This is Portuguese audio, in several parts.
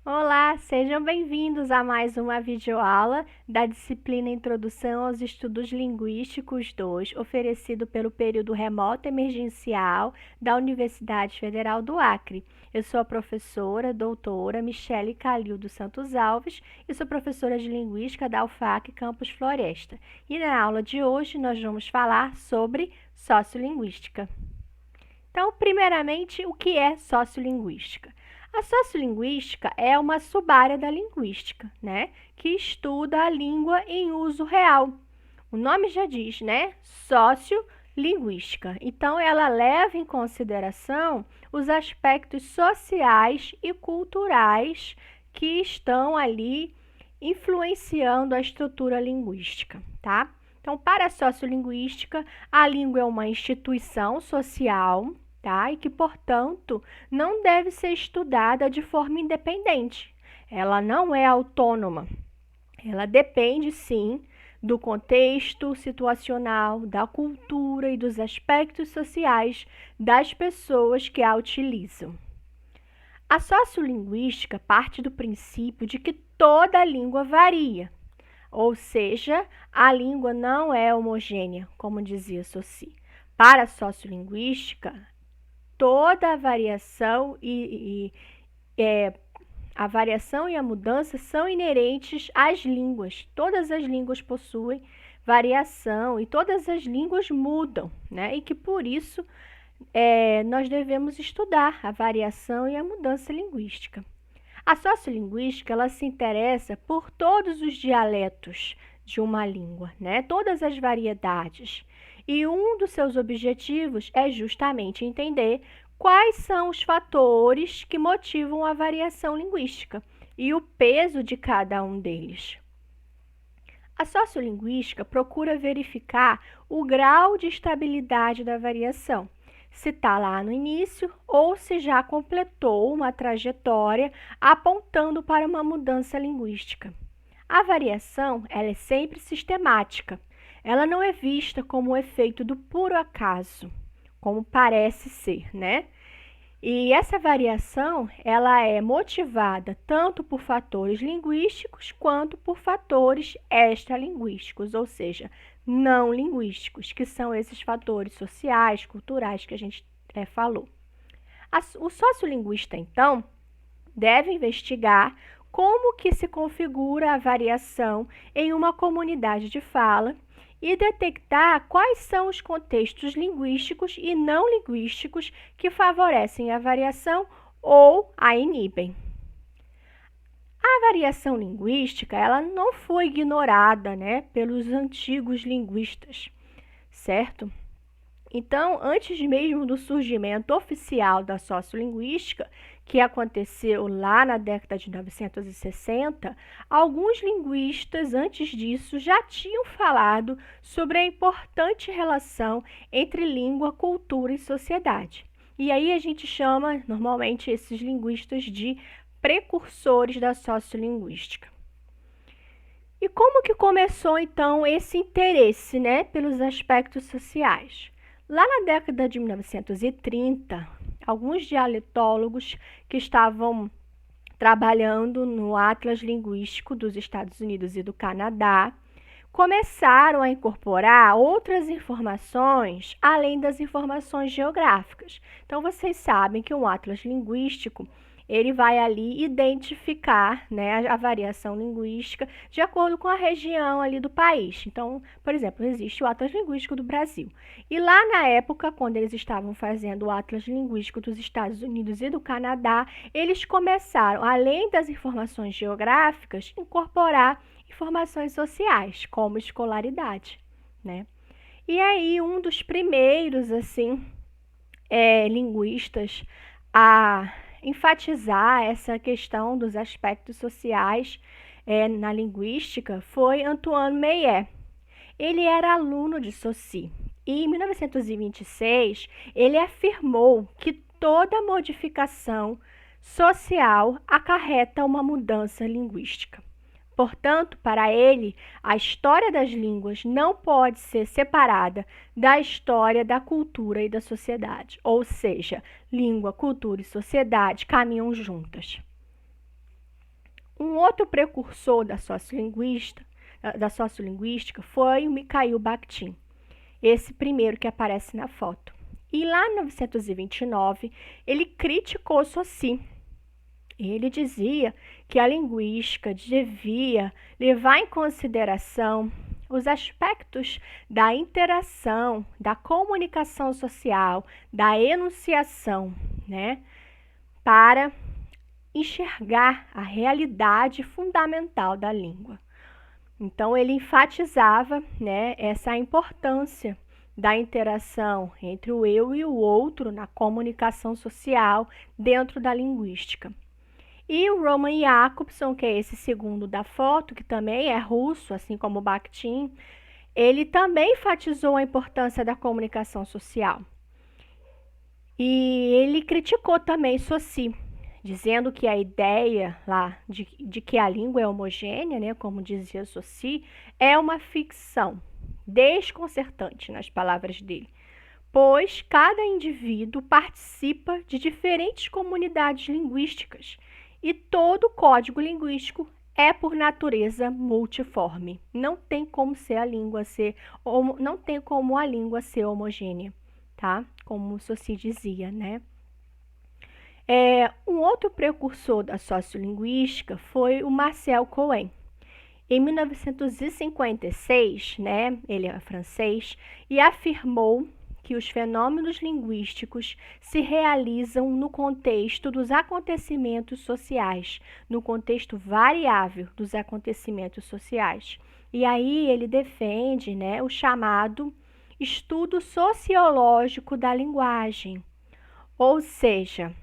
Olá, sejam bem-vindos a mais uma videoaula da disciplina Introdução aos Estudos Linguísticos 2, oferecido pelo período remoto emergencial da Universidade Federal do Acre. Eu sou a professora doutora Michele Calil dos Santos Alves e sou professora de Linguística da UFAC Campus Floresta. E na aula de hoje nós vamos falar sobre sociolinguística. Então, primeiramente, o que é sociolinguística? A sociolinguística é uma subárea da linguística, né, que estuda a língua em uso real. O nome já diz, né, sociolinguística. Então, ela leva em consideração os aspectos sociais e culturais que estão ali influenciando a estrutura linguística, tá? Então, para a sociolinguística, a língua é uma instituição social, tá? E que, portanto, não deve ser estudada de forma independente. Ela não é autônoma. Ela depende, sim, do contexto situacional, da cultura e dos aspectos sociais das pessoas que a utilizam. A sociolinguística parte do princípio de que toda língua varia, ou seja, a língua não é homogênea, como dizia Saussure. Para a sociolinguística, toda a variação a variação e a mudança são inerentes às línguas. Todas as línguas possuem variação e todas as línguas mudam, né? E que por isso nós devemos estudar a variação e a mudança linguística. A sociolinguística, ela se interessa por todos os dialetos de uma língua, né? Todas as variedades. E um dos seus objetivos é justamente entender quais são os fatores que motivam a variação linguística e o peso de cada um deles. A sociolinguística procura verificar o grau de estabilidade da variação, se está lá no início ou se já completou uma trajetória apontando para uma mudança linguística. A variação, ela é sempre sistemática. Ela não é vista como o efeito do puro acaso, como parece ser, né? E essa variação, ela é motivada tanto por fatores linguísticos quanto por fatores extralinguísticos, ou seja, não linguísticos, que são esses fatores sociais, culturais que a gente falou. O sociolinguista, então, deve investigar como que se configura a variação em uma comunidade de fala e detectar quais são os contextos linguísticos e não linguísticos que favorecem a variação ou a inibem. A variação linguística, ela não foi ignorada, né, pelos antigos linguistas, certo? Então, antes mesmo do surgimento oficial da sociolinguística, que aconteceu lá na década de 1960, alguns linguistas antes disso já tinham falado sobre a importante relação entre língua, cultura e sociedade. E aí a gente chama normalmente esses linguistas de precursores da sociolinguística. E como que começou então esse interesse, né, pelos aspectos sociais? Lá na década de 1930, alguns dialetólogos que estavam trabalhando no Atlas Linguístico dos Estados Unidos e do Canadá começaram a incorporar outras informações além das informações geográficas. Então, vocês sabem que um Atlas Linguístico ele vai ali identificar, né, a variação linguística de acordo com a região ali do país. Então, por exemplo, existe o Atlas Linguístico do Brasil. E lá na época, quando eles estavam fazendo o Atlas Linguístico dos Estados Unidos e do Canadá, eles começaram, além das informações geográficas, incorporar informações sociais, como escolaridade, né? E aí, um dos primeiros, assim, linguistas a enfatizar essa questão dos aspectos sociais na linguística foi Antoine Meillet. Ele era aluno de Saussure e em 1926 ele afirmou que toda modificação social acarreta uma mudança linguística. Portanto, para ele, a história das línguas não pode ser separada da história da cultura e da sociedade. Ou seja, língua, cultura e sociedade caminham juntas. Um outro precursor da sociolinguística foi o Mikhail Bakhtin, esse primeiro que aparece na foto. E lá em 1929, ele criticou Saussure. Ele dizia que a linguística devia levar em consideração os aspectos da interação, da comunicação social, da enunciação, né, para enxergar a realidade fundamental da língua. Então, ele enfatizava, né, essa importância da interação entre o eu e o outro na comunicação social dentro da linguística. E o Roman Jakobson, que é esse segundo da foto, que também é russo, assim como Bakhtin, ele também enfatizou a importância da comunicação social. E ele criticou também Saussure, dizendo que a ideia lá de que a língua é homogênea, né, como dizia Saussure, é uma ficção desconcertante, nas palavras dele, pois cada indivíduo participa de diferentes comunidades linguísticas e todo código linguístico é por natureza multiforme. Não tem como a língua ser homogênea, tá? Como Saussure dizia, né? Um outro precursor da sociolinguística foi o Marcel Cohen. Em 1956, né, ele é francês, e afirmou que os fenômenos linguísticos se realizam no contexto dos acontecimentos sociais, no contexto variável dos acontecimentos sociais. E aí ele defende, né, o chamado estudo sociológico da linguagem, ou seja,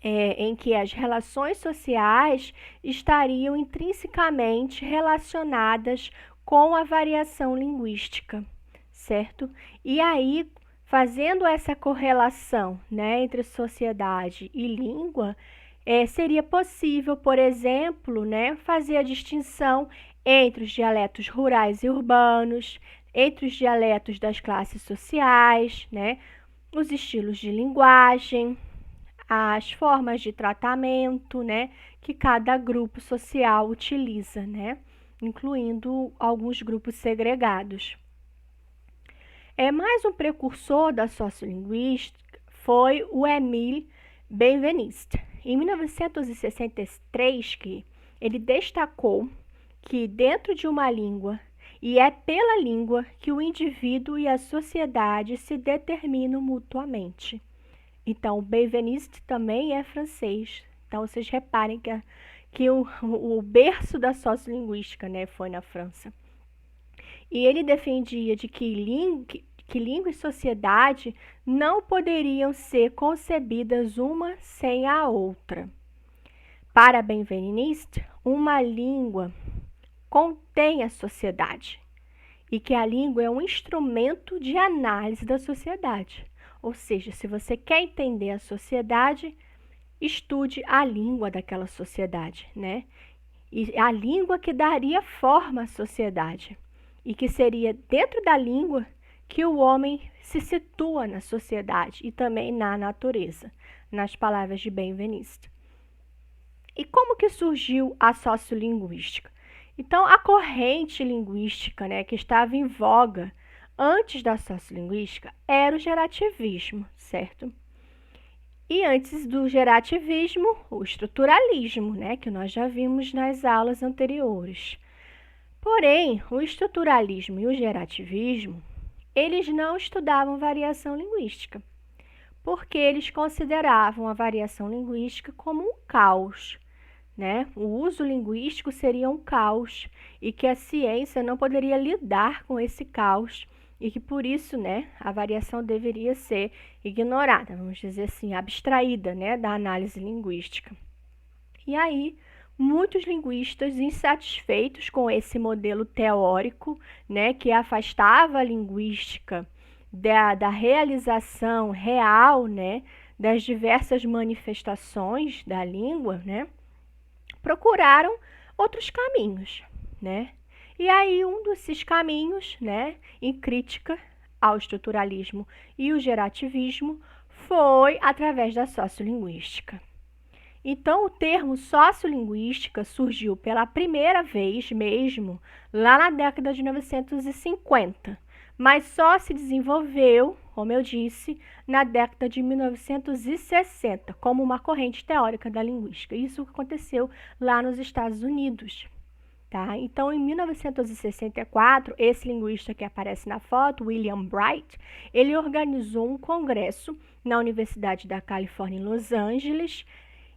em que as relações sociais estariam intrinsecamente relacionadas com a variação linguística, certo? E aí, fazendo essa correlação, né, entre sociedade e língua, seria possível, por exemplo, né, fazer a distinção entre os dialetos rurais e urbanos, entre os dialetos das classes sociais, né, os estilos de linguagem, as formas de tratamento, né, que cada grupo social utiliza, né, incluindo alguns grupos segregados. Mais um precursor da sociolinguística foi o Émile Benveniste. Em 1963, ele destacou que dentro de uma língua, e é pela língua que o indivíduo e a sociedade se determinam mutuamente. Então, o Benveniste também é francês. Então, vocês reparem que o berço da sociolinguística, né, foi na França. E ele defendia de que língua e sociedade não poderiam ser concebidas uma sem a outra. Para Benveniste, uma língua contém a sociedade e que a língua é um instrumento de análise da sociedade. Ou seja, se você quer entender a sociedade, estude a língua daquela sociedade, né? E a língua que daria forma à sociedade. E que seria dentro da língua que o homem se situa na sociedade e também na natureza, nas palavras de Benveniste. E como que surgiu a sociolinguística? Então, a corrente linguística, né, que estava em voga antes da sociolinguística era o gerativismo, certo? E antes do gerativismo, o estruturalismo, né, que nós já vimos nas aulas anteriores. Porém, o estruturalismo e o gerativismo, eles não estudavam variação linguística, porque eles consideravam a variação linguística como um caos, né? O uso linguístico seria um caos e que a ciência não poderia lidar com esse caos e que por isso, né, a variação deveria ser ignorada, vamos dizer assim, abstraída, né, da análise linguística. E aí, muitos linguistas insatisfeitos com esse modelo teórico, né, que afastava a linguística da realização real, né, das diversas manifestações da língua, né, procuraram outros caminhos, né? E aí um desses caminhos, né, em crítica ao estruturalismo e o gerativismo, foi através da sociolinguística. Então, o termo sociolinguística surgiu pela primeira vez mesmo lá na década de 1950, mas só se desenvolveu, como eu disse, na década de 1960, como uma corrente teórica da linguística. Isso aconteceu lá nos Estados Unidos. Tá? Então, em 1964, esse linguista que aparece na foto, William Bright, ele organizou um congresso na Universidade da Califórnia em Los Angeles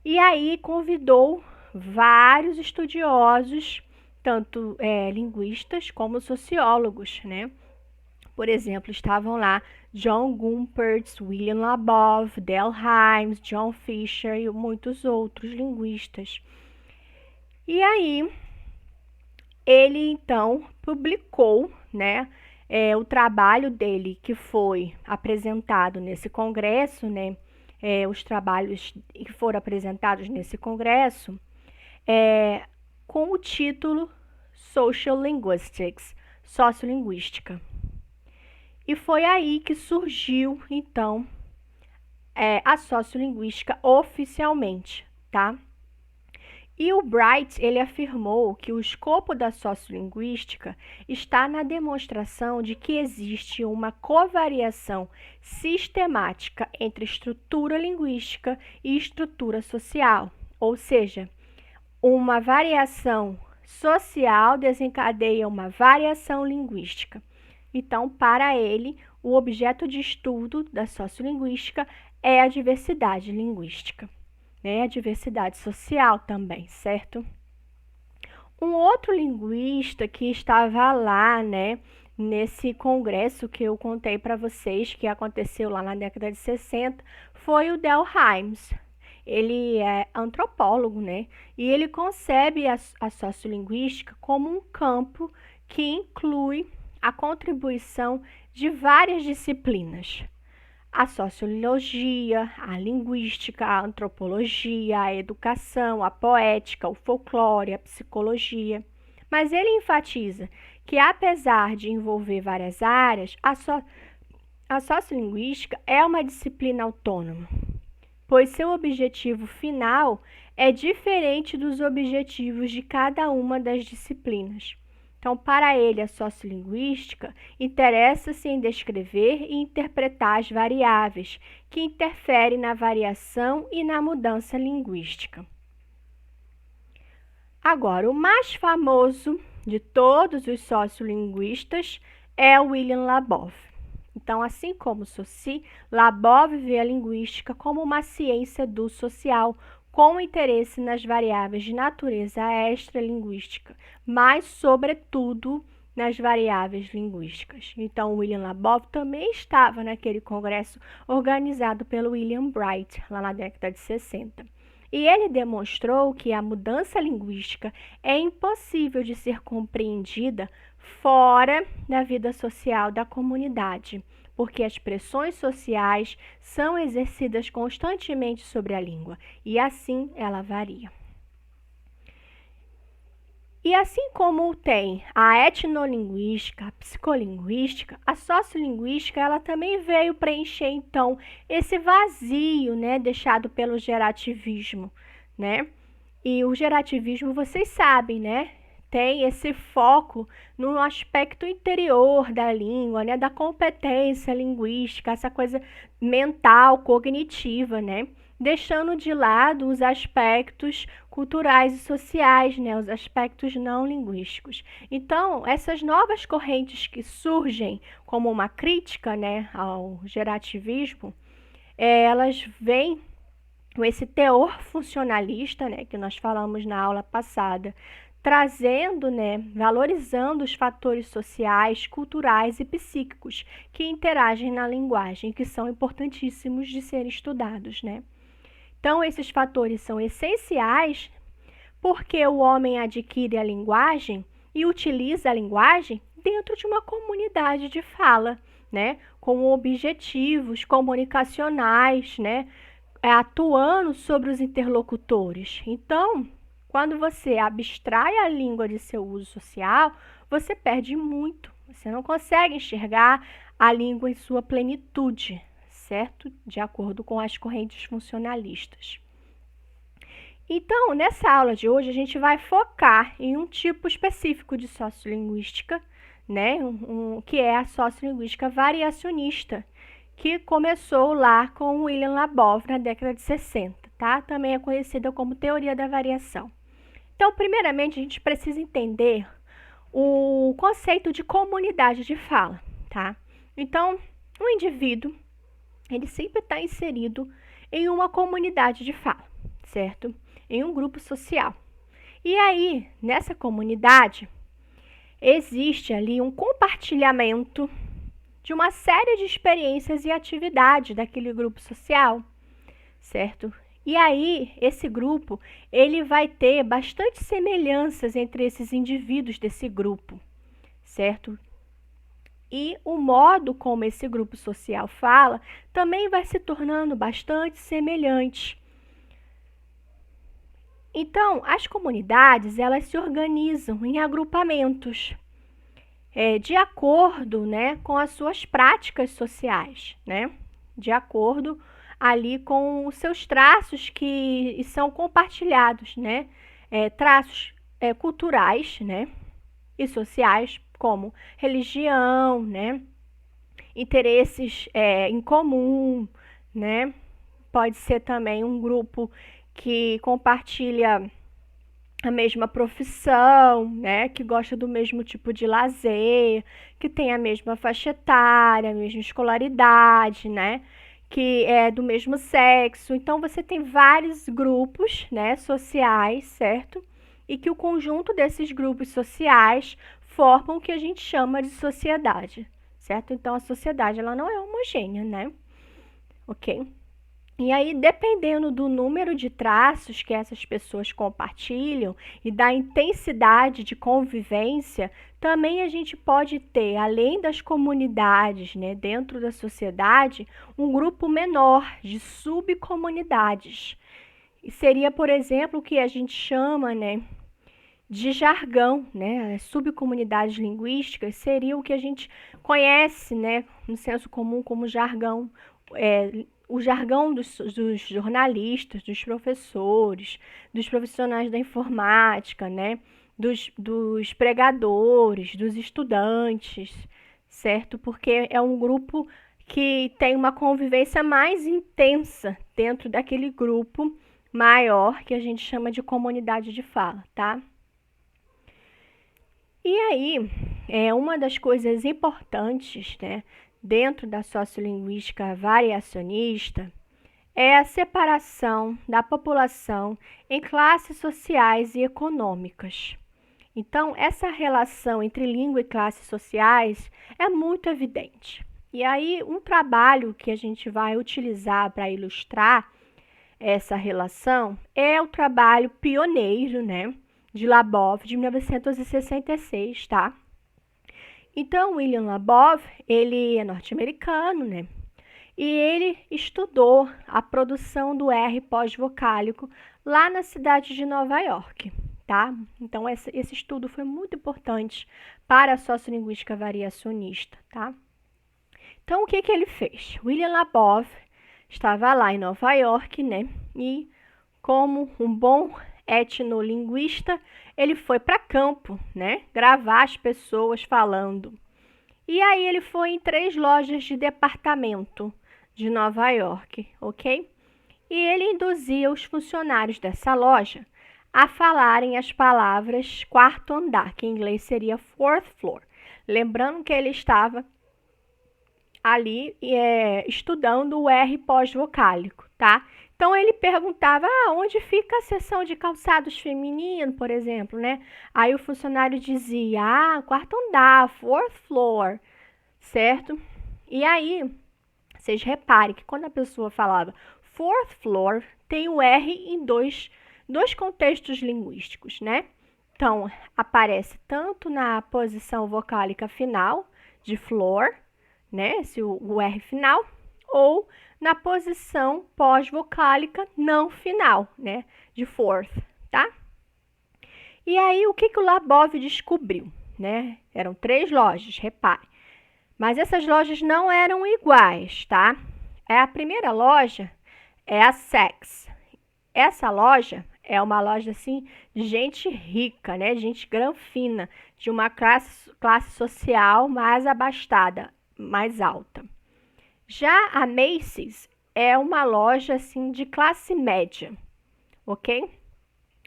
e aí convidou vários estudiosos, tanto linguistas como sociólogos, né? Por exemplo, estavam lá John Gumperz, William Labov, Del Hymes, John Fisher e muitos outros linguistas. E aí, ele então publicou, né, o trabalho dele que foi apresentado nesse congresso, né, os trabalhos que foram apresentados nesse congresso, com o título Social Linguistics, Sociolinguística. E foi aí que surgiu, então, a sociolinguística oficialmente, tá? E o Bright, ele afirmou que o escopo da sociolinguística está na demonstração de que existe uma covariação sistemática entre estrutura linguística e estrutura social, ou seja, uma variação social desencadeia uma variação linguística. Então, para ele, o objeto de estudo da sociolinguística é a diversidade linguística. A diversidade social também, certo? Um outro linguista que estava lá, né, nesse congresso que eu contei para vocês, que aconteceu lá na década de 60, foi o Del Hymes. Ele é antropólogo, né? E ele concebe a sociolinguística como um campo que inclui a contribuição de várias disciplinas. A sociologia, a linguística, a antropologia, a educação, a poética, o folclore, a psicologia. Mas ele enfatiza que, apesar de envolver várias áreas, a sociolinguística é uma disciplina autônoma, pois seu objetivo final é diferente dos objetivos de cada uma das disciplinas. Então, para ele, a sociolinguística interessa-se em descrever e interpretar as variáveis que interferem na variação e na mudança linguística. Agora, o mais famoso de todos os sociolinguistas é o William Labov. Então, assim como Saussure, Labov vê a linguística como uma ciência do social, com interesse nas variáveis de natureza extralinguística, mas, sobretudo, nas variáveis linguísticas. Então, William Labov também estava naquele congresso organizado pelo William Bright, lá na década de 60. E ele demonstrou que a mudança linguística é impossível de ser compreendida fora da vida social da comunidade, porque as pressões sociais são exercidas constantemente sobre a língua e assim ela varia. E assim como tem a etnolinguística, a psicolinguística, a sociolinguística, ela também veio preencher então esse vazio, né, deixado pelo gerativismo, né? E o gerativismo, vocês sabem, né? Tem esse foco no aspecto interior da língua, né, da competência linguística, essa coisa mental, cognitiva, né, deixando de lado os aspectos culturais e sociais, né, os aspectos não linguísticos. Então, essas novas correntes que surgem como uma crítica, né, ao gerativismo, elas vêm com esse teor funcionalista, né, que nós falamos na aula passada, trazendo, né, valorizando os fatores sociais, culturais e psíquicos que interagem na linguagem, que são importantíssimos de serem estudados, né? Então, esses fatores são essenciais porque o homem adquire a linguagem e utiliza a linguagem dentro de uma comunidade de fala, né, com objetivos comunicacionais, né, atuando sobre os interlocutores. Então, quando você abstrai a língua de seu uso social, você perde muito. Você não consegue enxergar a língua em sua plenitude, certo? De acordo com as correntes funcionalistas. Então, nessa aula de hoje, a gente vai focar em um tipo específico de sociolinguística, né? Que é a sociolinguística variacionista, que começou lá com William Labov na década de 60, tá? Também é conhecida como teoria da variação. Então, primeiramente, a gente precisa entender o conceito de comunidade de fala, tá? Então, o indivíduo, ele sempre está inserido em uma comunidade de fala, certo? Em um grupo social. E aí, nessa comunidade, existe ali um compartilhamento de uma série de experiências e atividades daquele grupo social, certo? E aí, esse grupo, ele vai ter bastante semelhanças entre esses indivíduos desse grupo, certo? E o modo como esse grupo social fala também vai se tornando bastante semelhante. Então, as comunidades, elas se organizam em agrupamentos, de acordo, né, com as suas práticas sociais, né? De acordo ali com os seus traços que são compartilhados, né? Traços culturais, né? E sociais, como religião, né? Interesses em comum, né? Pode ser também um grupo que compartilha a mesma profissão, né? Que gosta do mesmo tipo de lazer, que tem a mesma faixa etária, a mesma escolaridade, né? Que é do mesmo sexo. Então, você tem vários grupos, né, sociais, certo? E que o conjunto desses grupos sociais formam o que a gente chama de sociedade, certo? Então, a sociedade, ela não é homogênea, né? Ok? E aí, dependendo do número de traços que essas pessoas compartilham e da intensidade de convivência, também a gente pode ter, além das comunidades, né, dentro da sociedade, um grupo menor de subcomunidades. E seria, por exemplo, o que a gente chama, né, de jargão, né? As subcomunidades linguísticas seria o que a gente conhece, né, no senso comum como jargão, o jargão dos jornalistas, dos professores, dos profissionais da informática, né? Dos pregadores, dos estudantes, certo? Porque é um grupo que tem uma convivência mais intensa dentro daquele grupo maior que a gente chama de comunidade de fala, tá? E aí, uma das coisas importantes, né, dentro da sociolinguística variacionista é a separação da população em classes sociais e econômicas. Então, essa relação entre língua e classes sociais é muito evidente. E aí, um trabalho que a gente vai utilizar para ilustrar essa relação é o trabalho pioneiro, né, de Labov, de 1966, tá? Então, William Labov, ele é norte-americano, né? E ele estudou a produção do R pós-vocálico lá na cidade de Nova York, tá? Então, esse estudo foi muito importante para a sociolinguística variacionista, tá? Então, o que ele fez? William Labov estava lá em Nova York, né? E como um bom etnolinguista, ele foi para campo, né? Gravar as pessoas falando. E aí ele foi em 3 lojas de departamento de Nova York, ok? E ele induzia os funcionários dessa loja a falarem as palavras quarto andar, que em inglês seria fourth floor. Lembrando que ele estava ali estudando o R pós-vocálico, tá? Então ele perguntava, onde fica a seção de calçados feminino, por exemplo, né? Aí o funcionário dizia, quarto andar, fourth floor, certo? E aí, vocês reparem que quando a pessoa falava fourth floor, tem o R em dois contextos linguísticos, né? Então, aparece tanto na posição vocálica final de floor, né? O R final, ou na posição pós-vocálica não final, né? De fourth, tá? E aí, o que o Labov descobriu, né? Eram 3 lojas, repare. Mas essas lojas não eram iguais, tá? A primeira loja é a Saks. Essa loja, É uma loja assim de gente rica, né? Gente granfina, de uma classe social mais abastada, mais alta. Já a Macy's é uma loja assim de classe média, ok?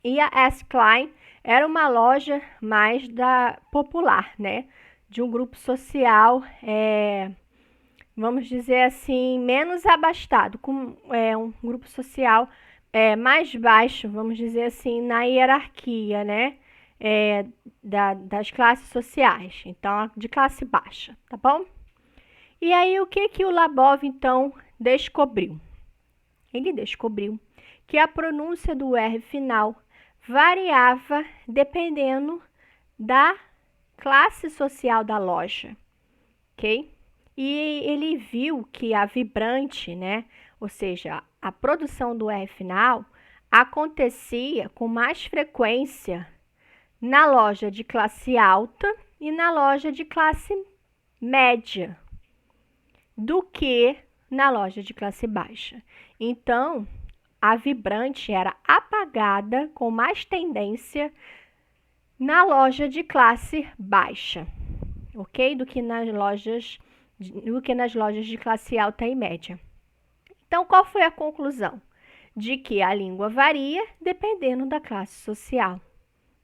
E a S. Klein era uma loja mais da popular, né? De um grupo social, vamos dizer assim, menos abastado, com um grupo social mais baixo, vamos dizer assim, na hierarquia, né? Das classes sociais, então de classe baixa, tá bom? E aí o que que o Labov então descobriu? Ele descobriu que a pronúncia do R final variava dependendo da classe social da loja, ok? E ele viu que a vibrante, né, ou seja, a produção do R final acontecia com mais frequência na loja de classe alta e na loja de classe média do que na loja de classe baixa. Então, a vibrante era apagada com mais tendência na loja de classe baixa, ok? Do que nas lojas de classe alta e média. Então, qual foi a conclusão? De que a língua varia dependendo da classe social,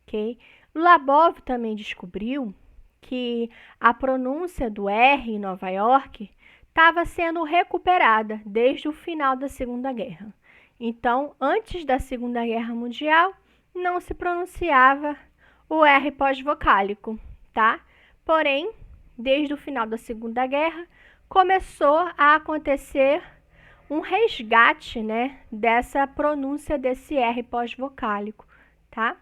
ok? Labov também descobriu que a pronúncia do R em Nova York estava sendo recuperada desde o final da Segunda Guerra. Então, antes da Segunda Guerra Mundial, não se pronunciava o R pós-vocálico, tá? Porém, desde o final da Segunda Guerra, começou a acontecer um resgate, né, dessa pronúncia desse R pós-vocálico, tá?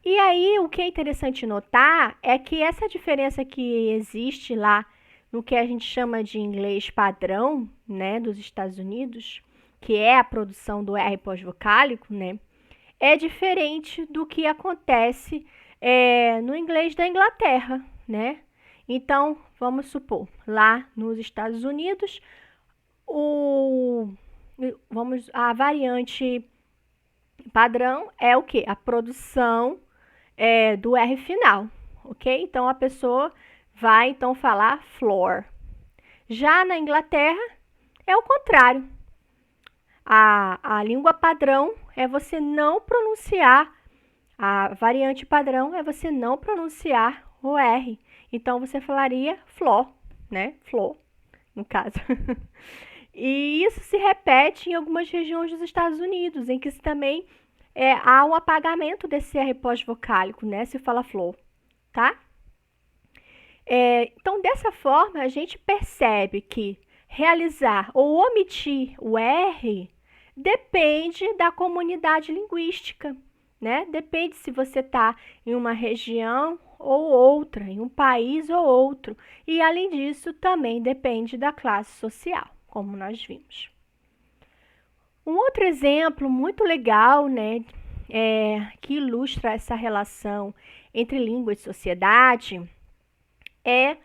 E aí, o que é interessante notar é que essa diferença que existe lá no que a gente chama de inglês padrão, né, dos Estados Unidos, que é a produção do R pós-vocálico, né, é diferente do que acontece no inglês da Inglaterra, né? Então, vamos supor, lá nos Estados Unidos, a variante padrão é o quê? A produção do R final, ok? Então, a pessoa vai, então, falar floor. Já na Inglaterra, é o contrário. A língua padrão é você não pronunciar, a variante padrão é você não pronunciar o R. Então, você falaria floor, né? Floor, no caso. E isso se repete em algumas regiões dos Estados Unidos, em que também há um apagamento desse R pós-vocálico, né? Se fala floor, tá? Então, dessa forma, a gente percebe que realizar ou omitir o R depende da comunidade linguística, né? Depende se você está em uma região ou outra, em um país ou outro. E, além disso, também depende da classe social, como nós vimos. Um outro exemplo muito legal, né, que ilustra essa relação entre língua e sociedade é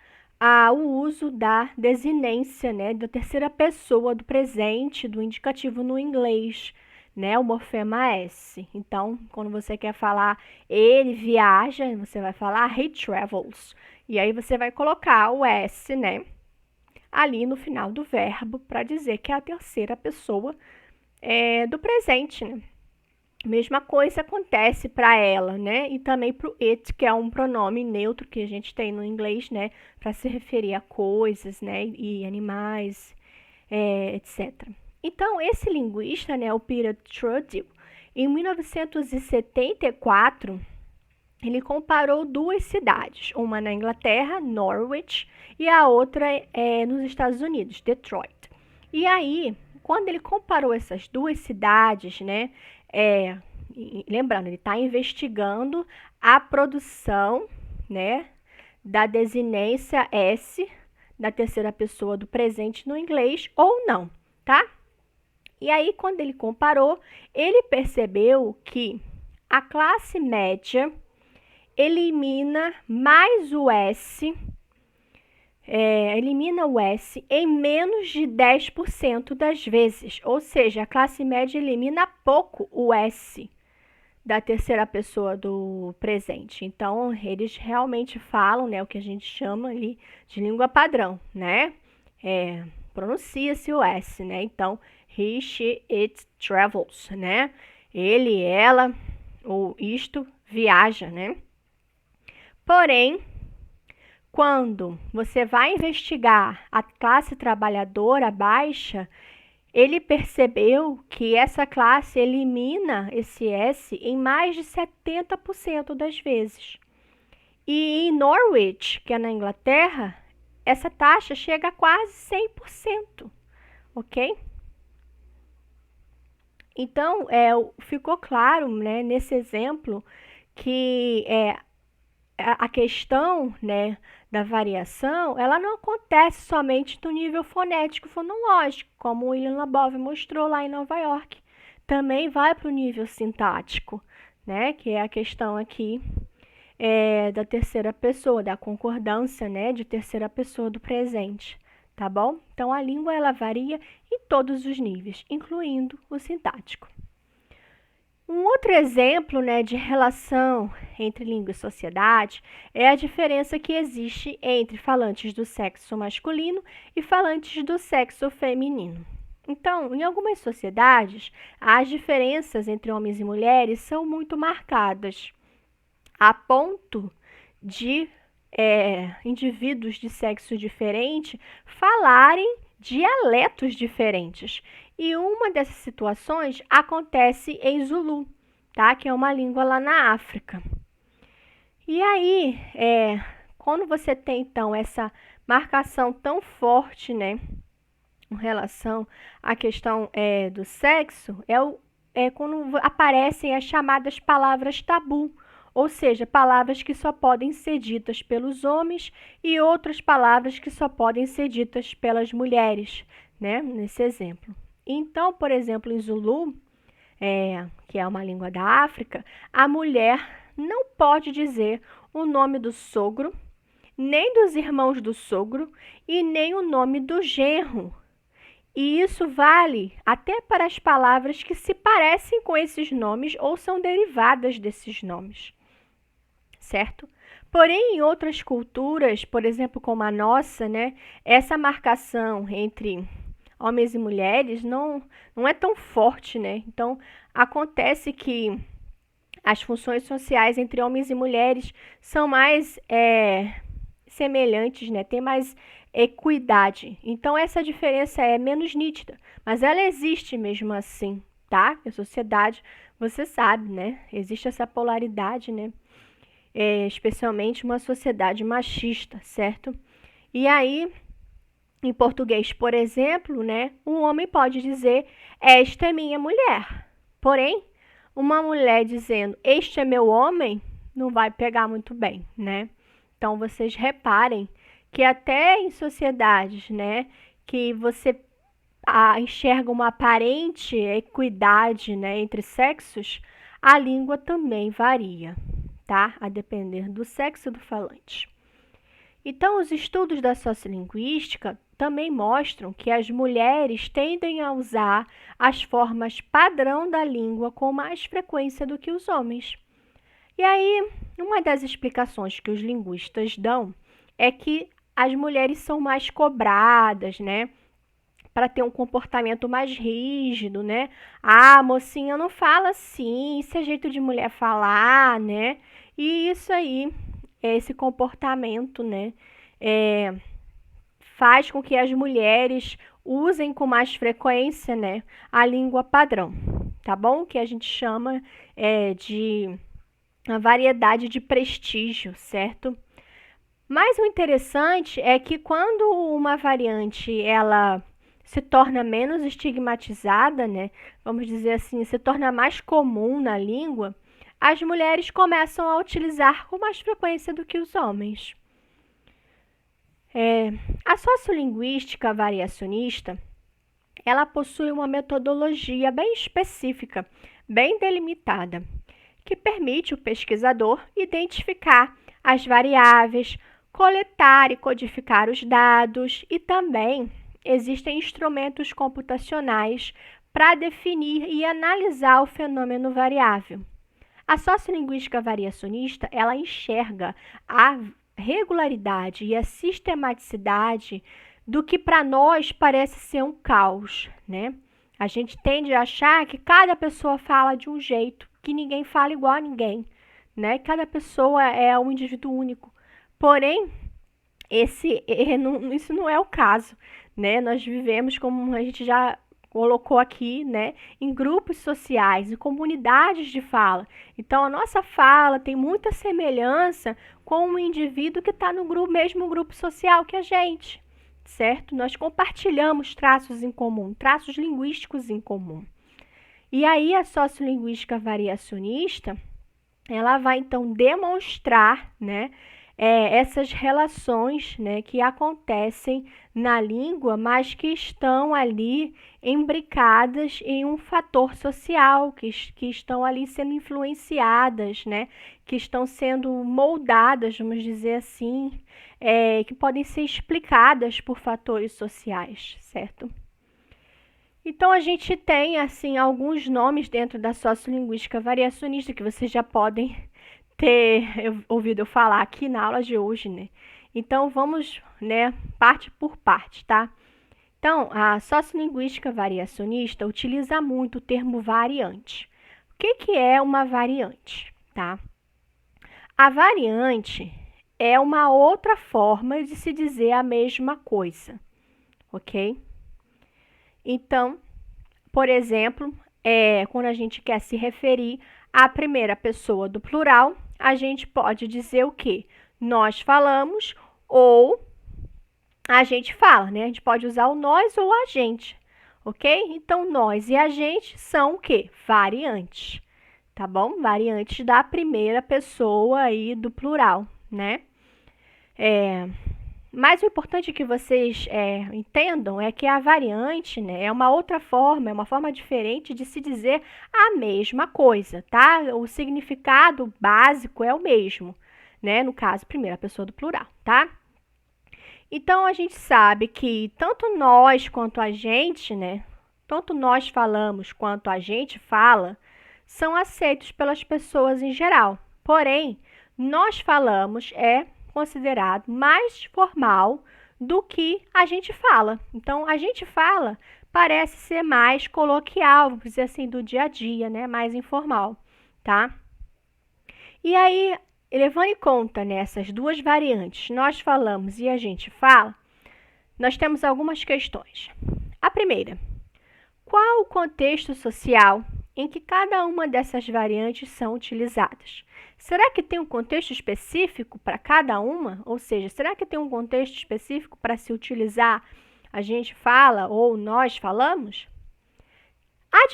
o uso da desinência, né, da terceira pessoa do presente, do indicativo no inglês, né, o morfema S. Então, quando você quer falar ele viaja, você vai falar he travels. E aí você vai colocar o S, né, ali no final do verbo para dizer que é a terceira pessoa do presente, né? Mesma coisa acontece para ela, né? E também para o it, que é um pronome neutro que a gente tem no inglês, né? Para se referir a coisas, né? E animais, etc. Então, esse linguista, né? O Peter Trudell, em 1974, ele comparou duas cidades, uma na Inglaterra, Norwich, e a outra nos Estados Unidos, Detroit. E aí, quando ele comparou essas duas cidades, né? Lembrando, ele está investigando a produção, né, da desinência S da terceira pessoa do presente no inglês ou não, tá? E aí, quando ele comparou, ele percebeu que a classe média elimina mais o S elimina o S em menos de 10% das vezes. Ou seja, a classe média elimina pouco o S da terceira pessoa do presente. Então, eles realmente falam, né, o que a gente chama ali de língua padrão, né? Pronuncia-se o S, né? Então, he, she, it travels, né? Ele, ela, ou isto viaja, né? Porém, quando você vai investigar a classe trabalhadora baixa, ele percebeu que essa classe elimina esse S em mais de 70% das vezes. E em Norwich, que é na Inglaterra, essa taxa chega a quase 100%, ok? Então, ficou claro, né, nesse exemplo que a questão, né, da variação, ela não acontece somente no nível fonético fonológico, como o William Labov mostrou lá em Nova York. Também vai para o nível sintático, né, que é a questão aqui da terceira pessoa, da concordância, né, de terceira pessoa do presente, tá bom? Então, a língua, ela varia em todos os níveis, incluindo o sintático. Um outro exemplo, né, de relação entre língua e sociedade é a diferença que existe entre falantes do sexo masculino e falantes do sexo feminino. Então, em algumas sociedades, as diferenças entre homens e mulheres são muito marcadas, a ponto de indivíduos de sexo diferente falarem dialetos diferentes. E uma dessas situações acontece em Zulu, tá? Que é uma língua lá na África. E aí, quando você tem, então, essa marcação tão forte, né, em relação à questão do sexo, quando aparecem as chamadas palavras tabu, ou seja, palavras que só podem ser ditas pelos homens e outras palavras que só podem ser ditas pelas mulheres, né, nesse exemplo. Então, por exemplo, em Zulu, que é uma língua da África, a mulher não pode dizer o nome do sogro, nem dos irmãos do sogro e nem o nome do genro. E isso vale até para as palavras que se parecem com esses nomes ou são derivadas desses nomes, certo? Porém, em outras culturas, por exemplo, como a nossa, né, essa marcação entre homens e mulheres não é tão forte, né? Então, acontece que as funções sociais entre homens e mulheres são mais semelhantes, né? Tem mais equidade. Então, essa diferença é menos nítida, mas ela existe mesmo assim, tá? A sociedade, você sabe, né? Existe essa polaridade, né? Especialmente uma sociedade machista, certo? E aí, em português, por exemplo, né, um homem pode dizer, esta é minha mulher. Porém, uma mulher dizendo, este é meu homem, não vai pegar muito bem, né? Então, vocês reparem que até em sociedades, né, que você enxerga uma aparente equidade, né, entre sexos, a língua também varia, tá? A depender do sexo do falante. Então, os estudos da sociolinguística também mostram que as mulheres tendem a usar as formas padrão da língua com mais frequência do que os homens. E aí, uma das explicações que os linguistas dão é que as mulheres são mais cobradas, né? Para ter um comportamento mais rígido, né? Ah, mocinha, não fala assim, isso é jeito de mulher falar, né? E isso aí, esse comportamento, né? Faz com que as mulheres usem com mais frequência, né, a língua padrão, tá bom? Que a gente chama de uma variedade de prestígio, certo? Mas o interessante é que quando uma variante ela se torna menos estigmatizada, né, vamos dizer assim, se torna mais comum na língua, as mulheres começam a utilizar com mais frequência do que os homens. A sociolinguística variacionista, ela possui uma metodologia bem específica, bem delimitada, que permite o pesquisador identificar as variáveis, coletar e codificar os dados e também existem instrumentos computacionais para definir e analisar o fenômeno variável. A sociolinguística variacionista, ela enxerga a regularidade e a sistematicidade do que para nós parece ser um caos, né? A gente tende a achar que cada pessoa fala de um jeito, que ninguém fala igual a ninguém, né? Cada pessoa é um indivíduo único. Porém, isso não é o caso, né? Nós vivemos, como a gente já colocou aqui, né, em grupos sociais, em comunidades de fala. Então, a nossa fala tem muita semelhança com um indivíduo que está no mesmo grupo social que a gente, certo? Nós compartilhamos traços em comum, traços linguísticos em comum. E aí, a sociolinguística variacionista, ela vai, então, demonstrar, né, essas relações, né, que acontecem na língua, mas que estão ali imbricadas em um fator social, que estão ali sendo influenciadas, né, que estão sendo moldadas, vamos dizer assim, que podem ser explicadas por fatores sociais, certo? Então, a gente tem, assim, alguns nomes dentro da sociolinguística variacionista que vocês já podem ter ouvido eu falar aqui na aula de hoje, né? Então, vamos, né, parte por parte, tá? Então, a sociolinguística variacionista utiliza muito o termo variante. O que é uma variante, tá? A variante é uma outra forma de se dizer a mesma coisa, ok? Então, por exemplo, quando a gente quer se referir à primeira pessoa do plural, a gente pode dizer o quê? Nós falamos ou a gente fala, né? A gente pode usar o nós ou a gente, ok? Então, nós e a gente são o quê? Variantes, tá bom? Variantes da primeira pessoa aí do plural, né? Mas o importante que vocês entendam é que a variante, né, é uma outra forma, é uma forma diferente de se dizer a mesma coisa, tá? O significado básico é o mesmo, né? No caso, primeira pessoa do plural, tá? Então, a gente sabe que tanto nós quanto a gente, né? Tanto nós falamos quanto a gente fala, são aceitos pelas pessoas em geral. Porém, nós falamos considerado mais formal do que a gente fala. Então, a gente fala parece ser mais coloquial, vamos dizer assim, do dia a dia, né? Mais informal, tá? E aí, levando em conta nessas duas variantes, nós falamos e a gente fala, nós temos algumas questões. A primeira, qual o contexto social em que cada uma dessas variantes são utilizadas? Será que tem um contexto específico para cada uma? Ou seja, será que tem um contexto específico para se utilizar a gente fala ou nós falamos? A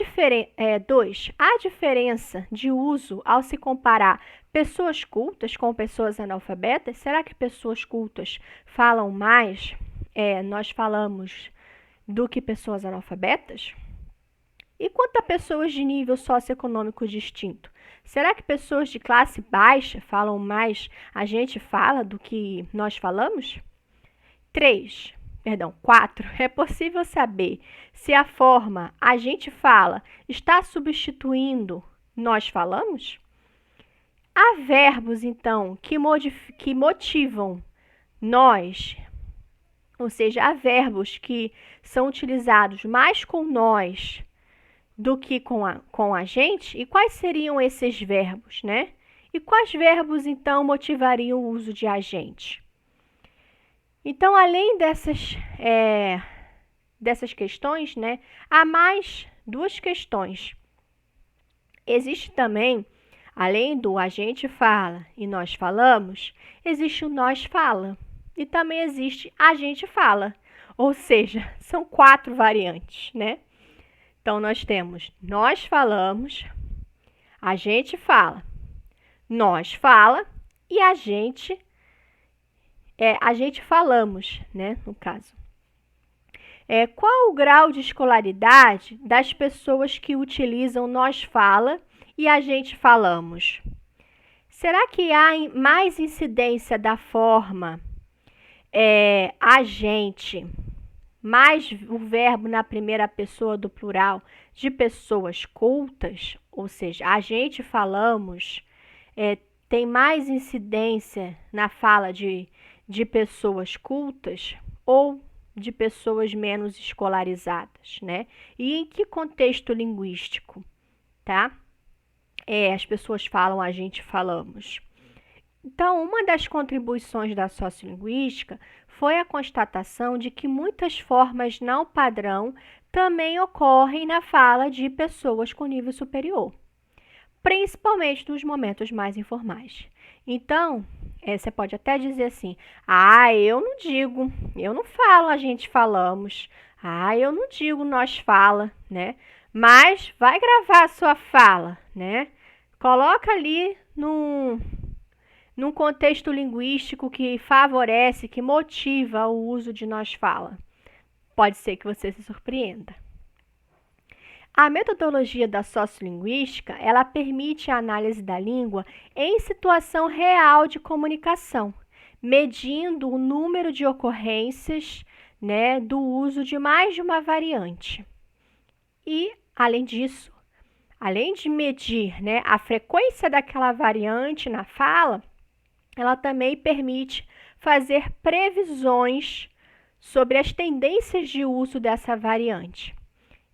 diferença de uso ao se comparar pessoas cultas com pessoas analfabetas, será que pessoas cultas falam mais, nós falamos, do que pessoas analfabetas? E quanto a pessoas de nível socioeconômico distinto? Será que pessoas de classe baixa falam mais, a gente fala, do que nós falamos? 4. É possível saber se a forma a gente fala está substituindo nós falamos? Há verbos, então, que motivam nós, ou seja, há verbos que são utilizados mais com nós do que com a gente, e quais seriam esses verbos, né? E quais verbos, então, motivariam o uso de agente? Então, além dessas questões, né, há mais duas questões. Existe também, além do a gente fala e nós falamos, existe o nós fala e também existe a gente fala, ou seja, são 4 variantes, né? Então, nós temos nós falamos, a gente fala, nós fala e a gente falamos, né, no caso. Qual o grau de escolaridade das pessoas que utilizam nós fala e a gente falamos? Será que há mais incidência da forma a gente, mais o verbo na primeira pessoa do plural de pessoas cultas, ou seja, a gente falamos, tem mais incidência na fala de pessoas cultas ou de pessoas menos escolarizadas, né? E em que contexto linguístico, tá? As pessoas falam, a gente falamos. Então, uma das contribuições da sociolinguística foi a constatação de que muitas formas não padrão também ocorrem na fala de pessoas com nível superior, principalmente nos momentos mais informais. Então, você pode até dizer assim: eu não digo, eu não falo, a gente falamos. Eu não digo, nós fala, né? Mas vai gravar a sua fala, né? Coloca ali num contexto linguístico que favorece, que motiva o uso de nós fala. Pode ser que você se surpreenda. A metodologia da sociolinguística, ela permite a análise da língua em situação real de comunicação, medindo o número de ocorrências, né, do uso de mais de uma variante. E, além disso, além de medir, né, a frequência daquela variante na fala, ela também permite fazer previsões sobre as tendências de uso dessa variante.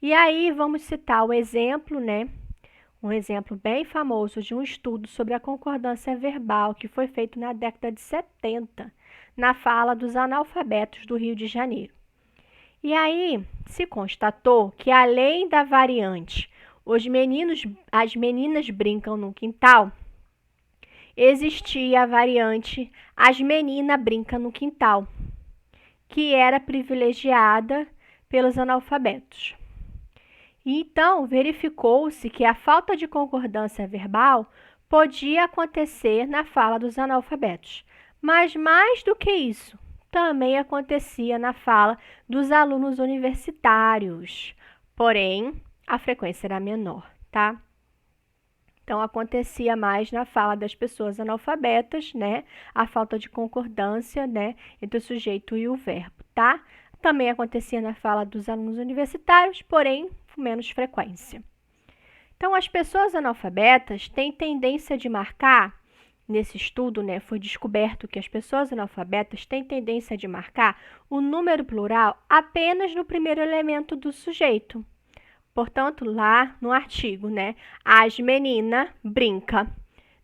E aí vamos citar o exemplo, né? Um exemplo bem famoso de um estudo sobre a concordância verbal que foi feito na década de 70, na fala dos analfabetos do Rio de Janeiro. E aí se constatou que além da variante as meninas brincam no quintal, existia a variante as meninas brincam no quintal, que era privilegiada pelos analfabetos. Então, verificou-se que a falta de concordância verbal podia acontecer na fala dos analfabetos. Mas mais do que isso, também acontecia na fala dos alunos universitários. Porém, a frequência era menor, tá? Então, acontecia mais na fala das pessoas analfabetas, né? A falta de concordância, né, entre o sujeito e o verbo, tá? Também acontecia na fala dos alunos universitários, porém, com menos frequência. Então, as pessoas analfabetas têm tendência de marcar, nesse estudo, né, foi descoberto que as pessoas analfabetas têm tendência de marcar o número plural apenas no primeiro elemento do sujeito. Portanto, lá no artigo, né, as meninas brinca,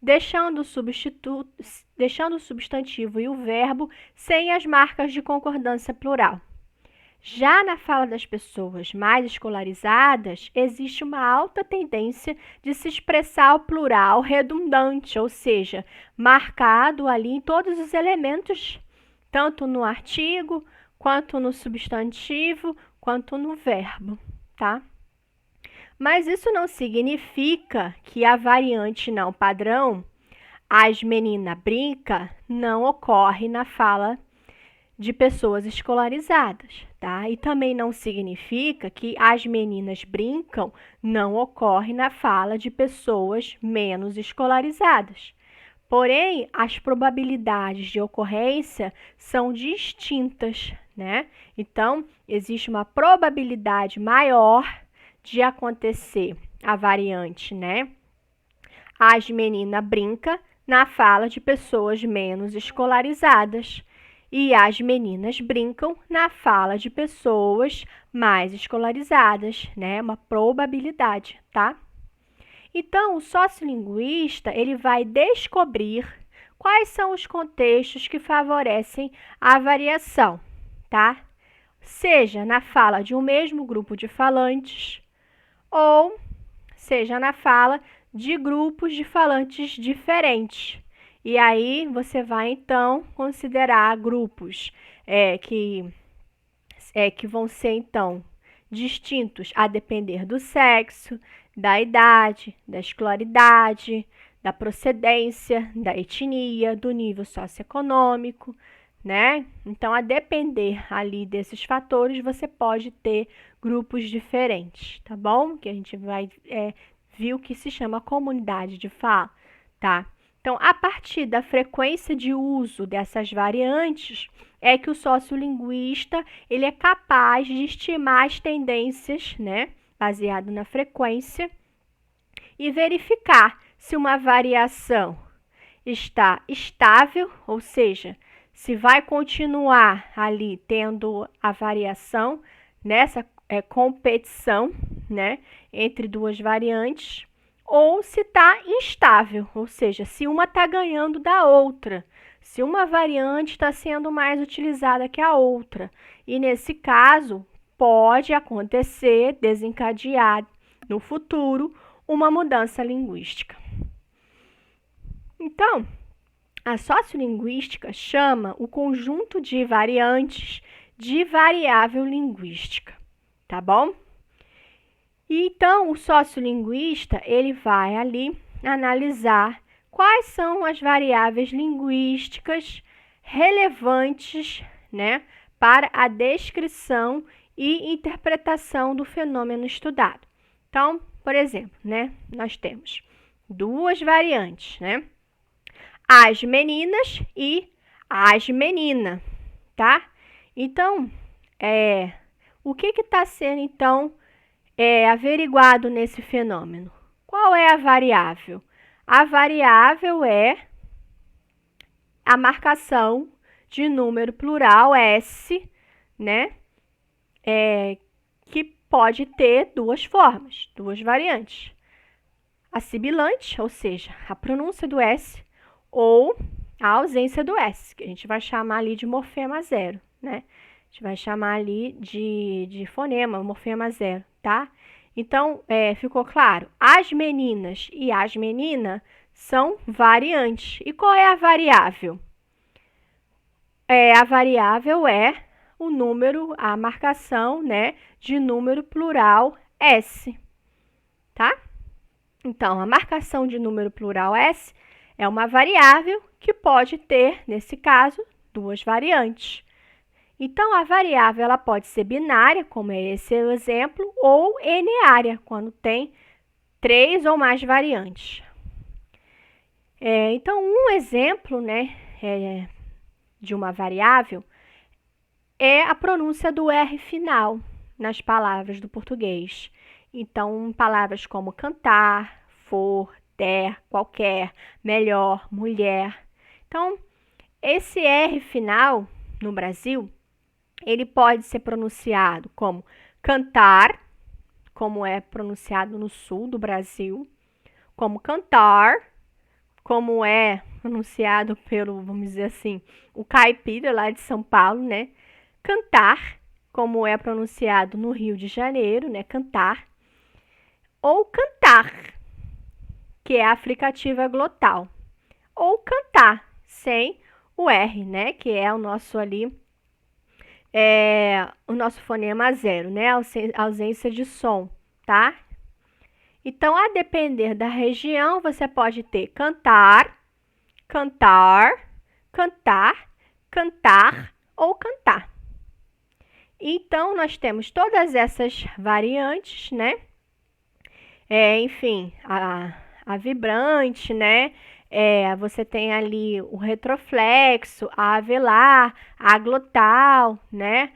deixando o substantivo e o verbo sem as marcas de concordância plural. Já na fala das pessoas mais escolarizadas, existe uma alta tendência de se expressar o plural redundante, ou seja, marcado ali em todos os elementos, tanto no artigo, quanto no substantivo, quanto no verbo, tá? Mas isso não significa que a variante não padrão, as meninas brinca, não ocorre na fala de pessoas escolarizadas, tá? E também não significa que as meninas brincam não ocorre na fala de pessoas menos escolarizadas. Porém, as probabilidades de ocorrência são distintas, né? Então, existe uma probabilidade maior de acontecer a variante, né? As meninas brinca na fala de pessoas menos escolarizadas e as meninas brincam na fala de pessoas mais escolarizadas, né? Uma probabilidade, tá? Então, o sociolinguista, ele vai descobrir quais são os contextos que favorecem a variação, tá? Seja na fala de um mesmo grupo de falantes, ou seja na fala de grupos de falantes diferentes. E aí você vai então considerar grupos que vão ser então distintos a depender do sexo, da idade, da escolaridade, da procedência, da etnia, do nível socioeconômico, né? Então, a depender ali desses fatores, você pode ter grupos diferentes, tá bom? Que a gente vai viu que se chama comunidade de fala, tá? Então, a partir da frequência de uso dessas variantes, é que o sociolinguista ele é capaz de estimar as tendências, né, baseado na frequência, e verificar se uma variação está estável, ou seja, se vai continuar ali tendo a variação nessa competição, né, entre duas variantes, ou se está instável, ou seja, se uma está ganhando da outra, se uma variante está sendo mais utilizada que a outra. E nesse caso, pode acontecer, desencadear no futuro, uma mudança linguística. Então, a sociolinguística chama o conjunto de variantes de variável linguística, tá bom? Então, o sociolinguista, ele vai ali analisar quais são as variáveis linguísticas relevantes, né, para a descrição e interpretação do fenômeno estudado. Então, por exemplo, né, nós temos duas variantes, né? As meninas e as meninas, tá? Então, o que está sendo, então, averiguado nesse fenômeno? Qual é a variável? A variável é a marcação de número plural S, né? Que pode ter duas formas, duas variantes. A sibilante, ou seja, a pronúncia do S, ou a ausência do S, que a gente vai chamar ali de morfema zero, né? A gente vai chamar ali de fonema, morfema zero, tá? Então, ficou claro? As meninas e as meninas são variantes. E qual é a variável? A variável é o número, a marcação, né, de número plural S, tá? Então, a marcação de número plural S é uma variável que pode ter, nesse caso, duas variantes. Então, a variável ela pode ser binária, como é esse o exemplo, ou n-ária, quando tem 3 ou mais variantes. Então, um exemplo, né, de uma variável é a pronúncia do R final nas palavras do português. Então, palavras como cantar, for, der, qualquer, melhor, mulher. Então, esse R final no Brasil, ele pode ser pronunciado como cantar, como é pronunciado no sul do Brasil, como cantar, como é pronunciado pelo, vamos dizer assim, o caipira lá de São Paulo, né? Cantar, como é pronunciado no Rio de Janeiro, né? Cantar. Ou cantar, que é a fricativa glotal. Ou cantar, sem o R, né? Que é o nosso ali, o nosso fonema zero, né? A ausência de som, tá? Então, a depender da região, você pode ter cantar, cantar, cantar, cantar ou cantar. Então, nós temos todas essas variantes, né? Enfim, a vibrante, né? Você tem ali o retroflexo, a avelar, a glotal, né?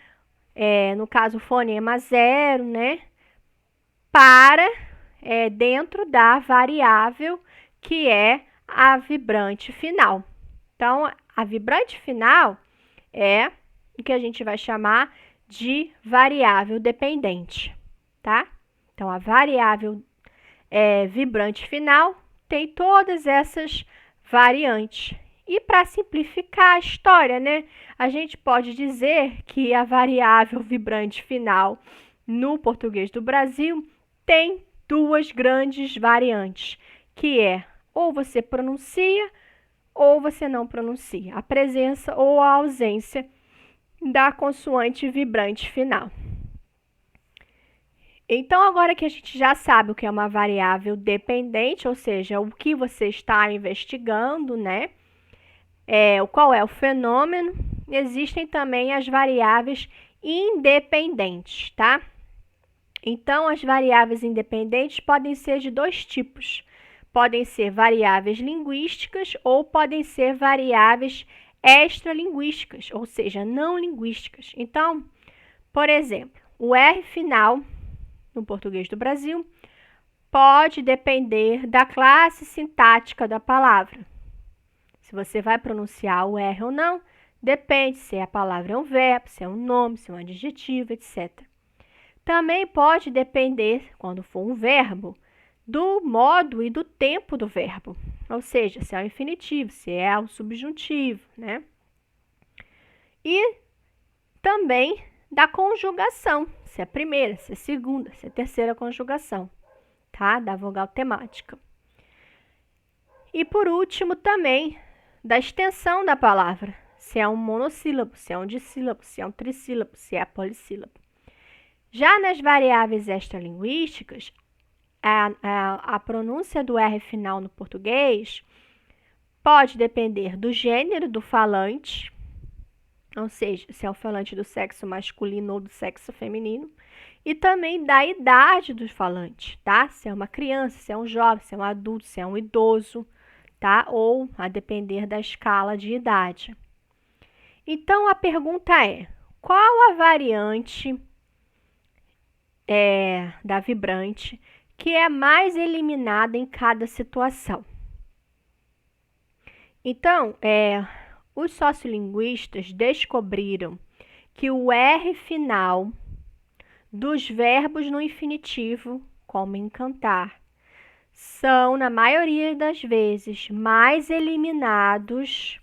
No caso, o fonema zero, né? Para dentro da variável que é a vibrante final. Então, a vibrante final é o que a gente vai chamar de variável dependente, tá? Então, a variável vibrante final tem todas essas variantes. E para simplificar a história, né, a gente pode dizer que a variável vibrante final no português do Brasil tem duas grandes variantes, que é ou você pronuncia ou você não pronuncia, a presença ou a ausência da consoante vibrante final. Então, agora que a gente já sabe o que é uma variável dependente, ou seja, o que você está investigando, né? Qual é o fenômeno, existem também as variáveis independentes, tá? Então, as variáveis independentes podem ser de dois tipos. podem ser variáveis linguísticas ou podem ser variáveis extralinguísticas, ou seja, não linguísticas. Então, por exemplo, o R final, no português do Brasil, pode depender da classe sintática da palavra. Se você vai pronunciar o R ou não, depende se a palavra é um verbo, se é um nome, se é um adjetivo, etc. Também pode depender, quando for um verbo, do modo e do tempo do verbo. Ou seja, se é o infinitivo, se é o subjuntivo, né? E também da conjugação, se é a primeira, se é a segunda, se é a terceira conjugação, tá? Da vogal temática. E por último também da extensão da palavra, se é um monossílabo, se é um dissílabo, se é um trissílabo, se é polissílabo. Já nas variáveis extralinguísticas, a pronúncia do R final no português pode depender do gênero do falante, ou seja, se é o falante do sexo masculino ou do sexo feminino, e também da idade do falante, tá? Se é uma criança, se é um jovem, se é um adulto, se é um idoso, tá? Ou a depender da escala de idade. Então, a pergunta é, qual a variante da vibrante que é mais eliminada em cada situação? Então, os sociolinguistas descobriram que o R final dos verbos no infinitivo, como encantar, são, na maioria das vezes, mais eliminados,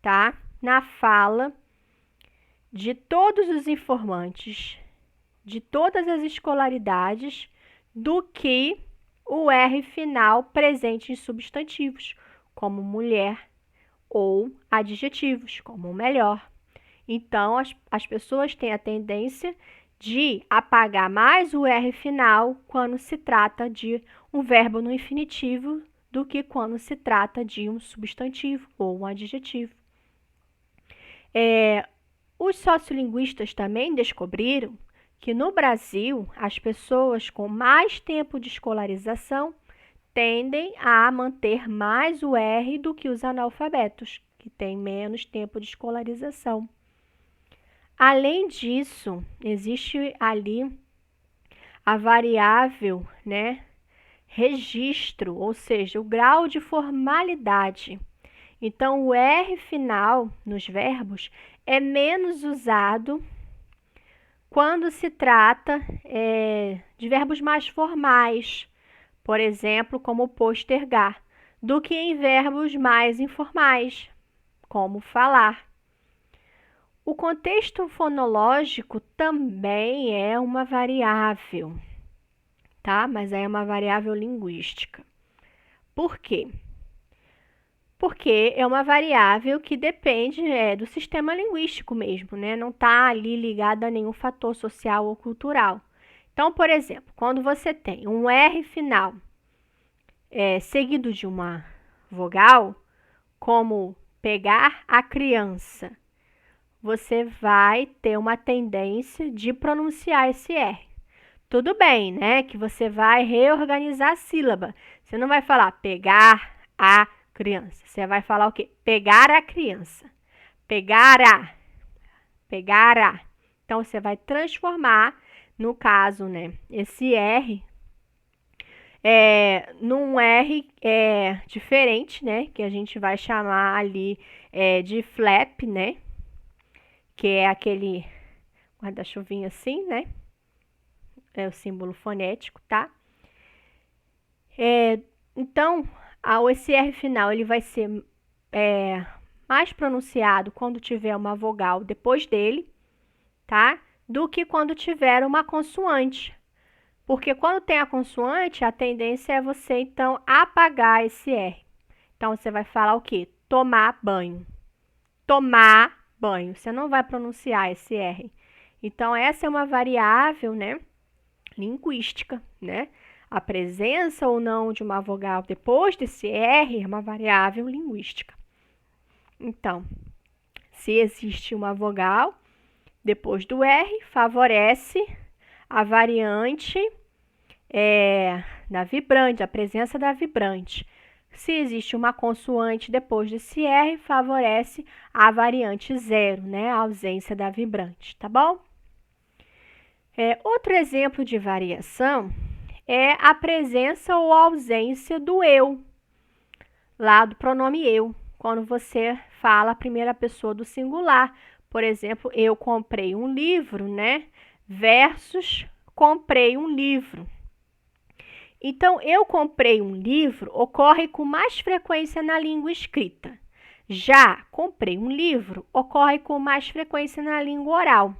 tá? Na fala de todos os informantes, de todas as escolaridades, do que o R final presente em substantivos, como mulher, ou adjetivos, como melhor. Então, as pessoas têm a tendência de apagar mais o R final quando se trata de um verbo no infinitivo do que quando se trata de um substantivo ou um adjetivo. Os sociolinguistas também descobriram que no Brasil, as pessoas com mais tempo de escolarização tendem a manter mais o R do que os analfabetos, que têm menos tempo de escolarização. Além disso, existe ali a variável, né, registro, ou seja, o grau de formalidade. Então, o R final nos verbos é menos usado quando se trata de verbos mais formais, por exemplo, como postergar, do que em verbos mais informais, como falar. O contexto fonológico também é uma variável, tá? Mas é uma variável linguística. Por quê? Porque é uma variável que depende do sistema linguístico mesmo, né? Não está ali ligada a nenhum fator social ou cultural. Então, por exemplo, quando você tem um R final seguido de uma vogal, como pegar a criança, você vai ter uma tendência de pronunciar esse R. Tudo bem, né? Que você vai reorganizar a sílaba. Você não vai falar pegar a criança. Você vai falar o quê? Pegar a criança. Pegará. Pegará. Então, você vai transformar, no caso, né, esse R num R diferente, né? Que a gente vai chamar ali de flap, né? Que é aquele guarda-chuvinho assim, né? É o símbolo fonético, tá? Então, esse R final ele vai ser mais pronunciado quando tiver uma vogal depois dele, tá? Do que quando tiver uma consoante. Porque quando tem a consoante, a tendência é você, então, apagar esse R. Então, você vai falar o quê? Tomar banho. Tomar banho. Você não vai pronunciar esse R. Então, essa é uma variável, né, linguística, né? A presença ou não de uma vogal depois desse R é uma variável linguística. Então, se existe uma vogal depois do R, favorece a variante da vibrante, a presença da vibrante. Se existe uma consoante depois desse R, favorece a variante 0, né? A ausência da vibrante, tá bom? Outro exemplo de variação é a presença ou ausência do eu, lá do pronome eu, quando você fala a primeira pessoa do singular. Por exemplo, eu comprei um livro, né? Versus comprei um livro. Então, eu comprei um livro ocorre com mais frequência na língua escrita. Já comprei um livro ocorre com mais frequência na língua oral,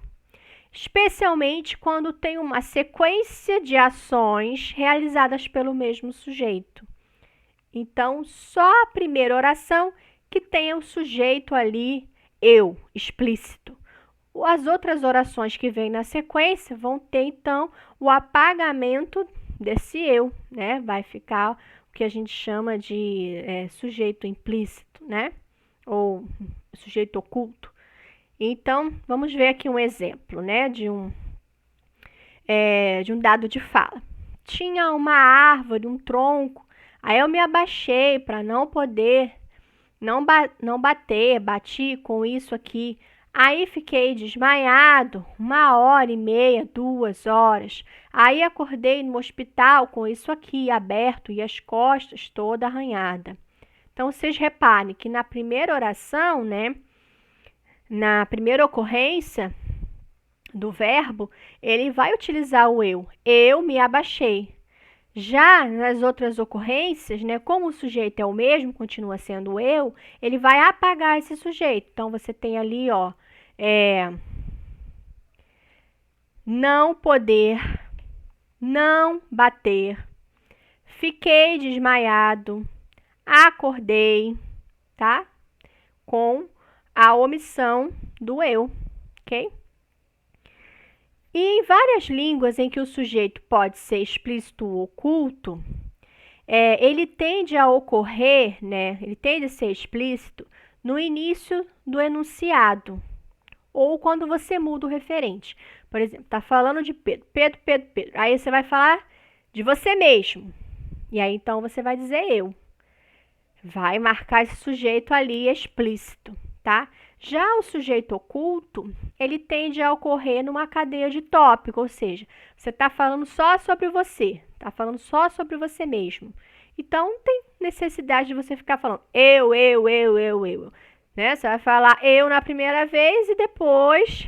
especialmente quando tem uma sequência de ações realizadas pelo mesmo sujeito. Então, só a primeira oração que tem o sujeito ali, eu, explícito. As outras orações que vêm na sequência vão ter, então, o apagamento desse eu, né? Vai ficar o que a gente chama de sujeito implícito, né? Ou sujeito oculto. Então, vamos ver aqui um exemplo, né? De um dado de fala. Tinha uma árvore, um tronco, aí eu me abaixei para não poder, não bati com isso aqui. Aí fiquei desmaiado 1h30, 2 horas. Aí acordei no hospital com isso aqui aberto e as costas toda arranhada. Então, vocês reparem que na primeira oração, né, na primeira ocorrência do verbo, ele vai utilizar o eu. Eu me abaixei. Já nas outras ocorrências, né, como o sujeito é o mesmo, continua sendo eu, ele vai apagar esse sujeito. Então, você tem ali, ó, não poder, não bater, fiquei desmaiado, acordei, tá? Com a omissão do eu, ok? E em várias línguas em que o sujeito pode ser explícito ou oculto, ele tende a ocorrer, né? Ele tende a ser explícito no início do enunciado ou quando você muda o referente. Por exemplo, tá falando de Pedro, Pedro, Pedro, Pedro. Aí você vai falar de você mesmo. E aí então você vai dizer eu. Vai marcar esse sujeito ali explícito, tá? Já o sujeito oculto, ele tende a ocorrer numa cadeia de tópico, ou seja, você está falando só sobre você, está falando só sobre você mesmo. Então, não tem necessidade de você ficar falando eu, né? Você vai falar eu na primeira vez e depois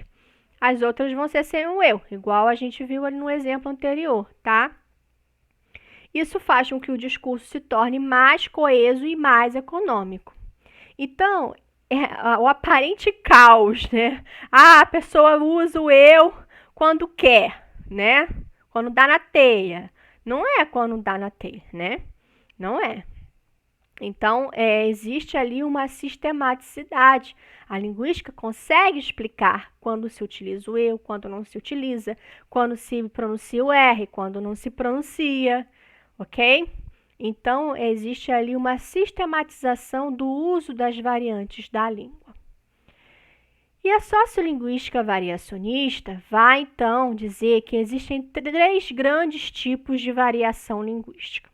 as outras vão ser sem o eu, igual a gente viu ali no exemplo anterior, tá? Isso faz com que o discurso se torne mais coeso e mais econômico. Então, o aparente caos, né? A pessoa usa o eu quando quer, né? Quando dá na teia. Não é quando dá na teia, né? Não é. Então, existe ali uma sistematicidade. A linguística consegue explicar quando se utiliza o eu, quando não se utiliza, quando se pronuncia o R, quando não se pronuncia, ok? Então, existe ali uma sistematização do uso das variantes da língua. E a sociolinguística variacionista vai, então, dizer que existem 3 grandes tipos de variação linguística.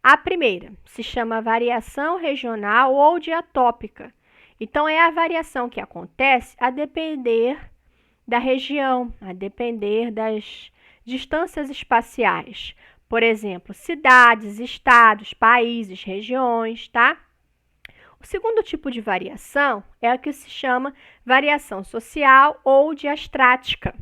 A primeira se chama variação regional ou diatópica. Então, é a variação que acontece a depender da região, a depender das distâncias espaciais. Por exemplo, cidades, estados, países, regiões, tá? O segundo tipo de variação é a que se chama variação social ou diastrática.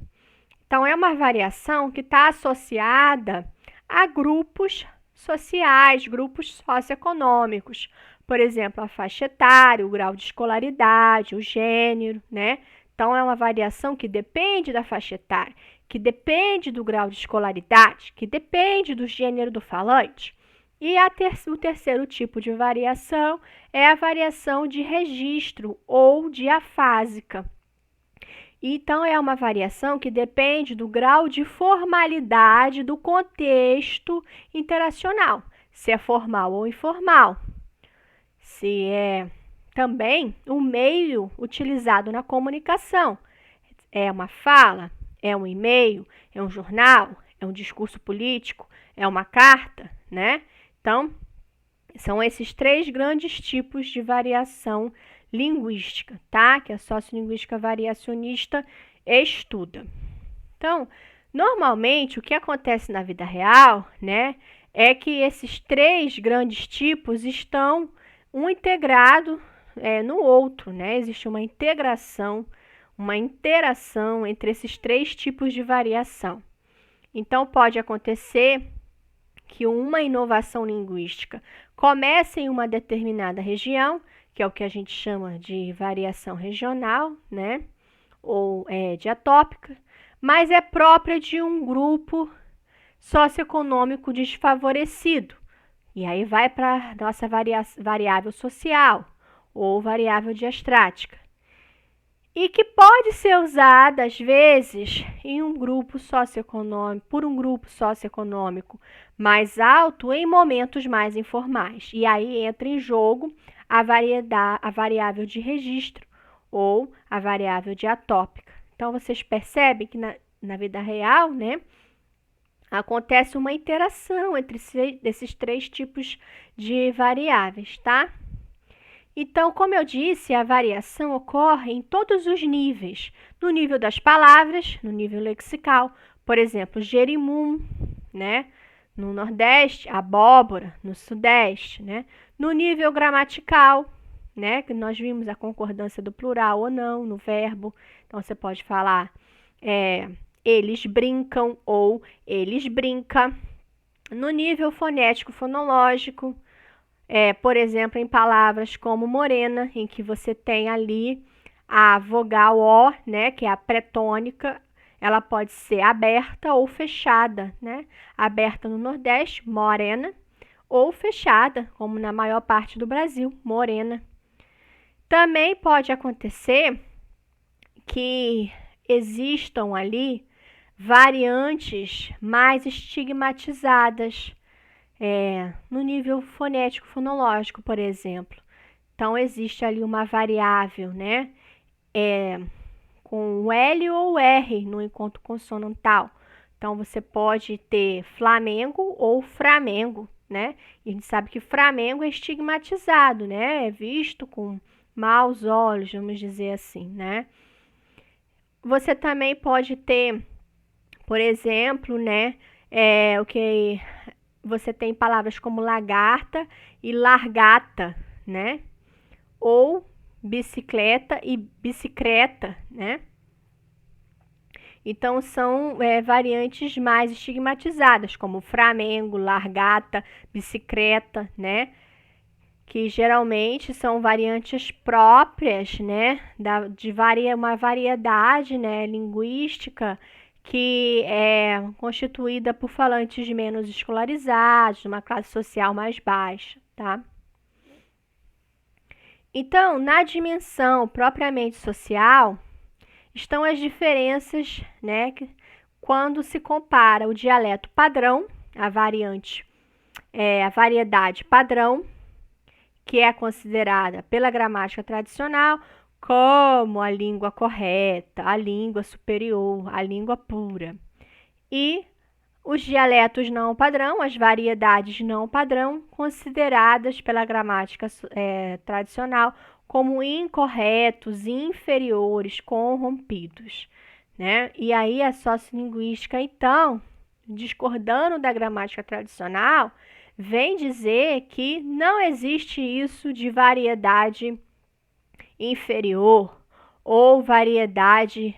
Então, é uma variação que está associada a grupos sociais, grupos socioeconômicos. Por exemplo, a faixa etária, o grau de escolaridade, o gênero, né? Então, é uma variação que depende da faixa etária, que depende do grau de escolaridade, que depende do gênero do falante. E o terceiro tipo de variação é a variação de registro ou diafásica. Então, é uma variação que depende do grau de formalidade do contexto interacional, se é formal ou informal, se é também o meio utilizado na comunicação. É uma fala, é um e-mail, é um jornal, É um discurso político? É uma carta, né? Então, são esses 3 grandes tipos de variação linguística, tá? Que a sociolinguística variacionista estuda. Então, normalmente, o que acontece na vida real, né, é que esses 3 grandes tipos estão um integrado no outro, né? Existe uma integração, uma interação entre esses 3 tipos de variação. Então, pode acontecer que uma inovação linguística comece em uma determinada região, que é o que a gente chama de variação regional, né? Ou diatópica, mas é própria de um grupo socioeconômico desfavorecido. E aí vai para a nossa variável social ou variável diastrática. E que pode ser usada, às vezes, em um grupo socioeconômico, por um grupo socioeconômico mais alto em momentos mais informais. E aí entra em jogo a variável de registro ou a variável diatópica. Então, vocês percebem que na vida real, né, acontece uma interação entre esses 3 tipos de variáveis, tá? Então, como eu disse, a variação ocorre em todos os níveis. No nível das palavras, no nível lexical, por exemplo, jerimum, né? No Nordeste, abóbora, no Sudeste, né? No nível gramatical, né? Que nós vimos a concordância do plural ou não no verbo. Então, você pode falar eles brincam ou eles brinca. No nível fonético fonológico, por exemplo, em palavras como morena, em que você tem ali a vogal O, né, que é a pré-tônica, ela pode ser aberta ou fechada, né? Aberta no Nordeste, morena, ou fechada, como na maior parte do Brasil, morena. Também pode acontecer que existam ali variantes mais estigmatizadas, no nível fonético fonológico, por exemplo. Então, existe ali uma variável, né? Com o L ou R no encontro consonantal. Então, você pode ter Flamengo ou Framengo, né? E a gente sabe que Framengo é estigmatizado, né? É visto com maus olhos, vamos dizer assim, né? Você também pode ter, por exemplo, né? O que você tem palavras como lagarta e largata, né? Ou bicicleta e bicicleta, né? Então, são variantes mais estigmatizadas, como Flamengo, largata, bicicleta, né? Que geralmente são variantes próprias, né? De uma variedade, né, linguística que é constituída por falantes menos escolarizados, de uma classe social mais baixa, tá? Então, na dimensão propriamente social, estão as diferenças, né, quando se compara o dialeto padrão, a variedade padrão, que é considerada pela gramática tradicional como a língua correta, a língua superior, a língua pura. E os dialetos não padrão, as variedades não padrão, consideradas pela gramática tradicional como incorretos, inferiores, corrompidos, né? E aí a sociolinguística, então, discordando da gramática tradicional, vem dizer que não existe isso de variedade inferior ou variedade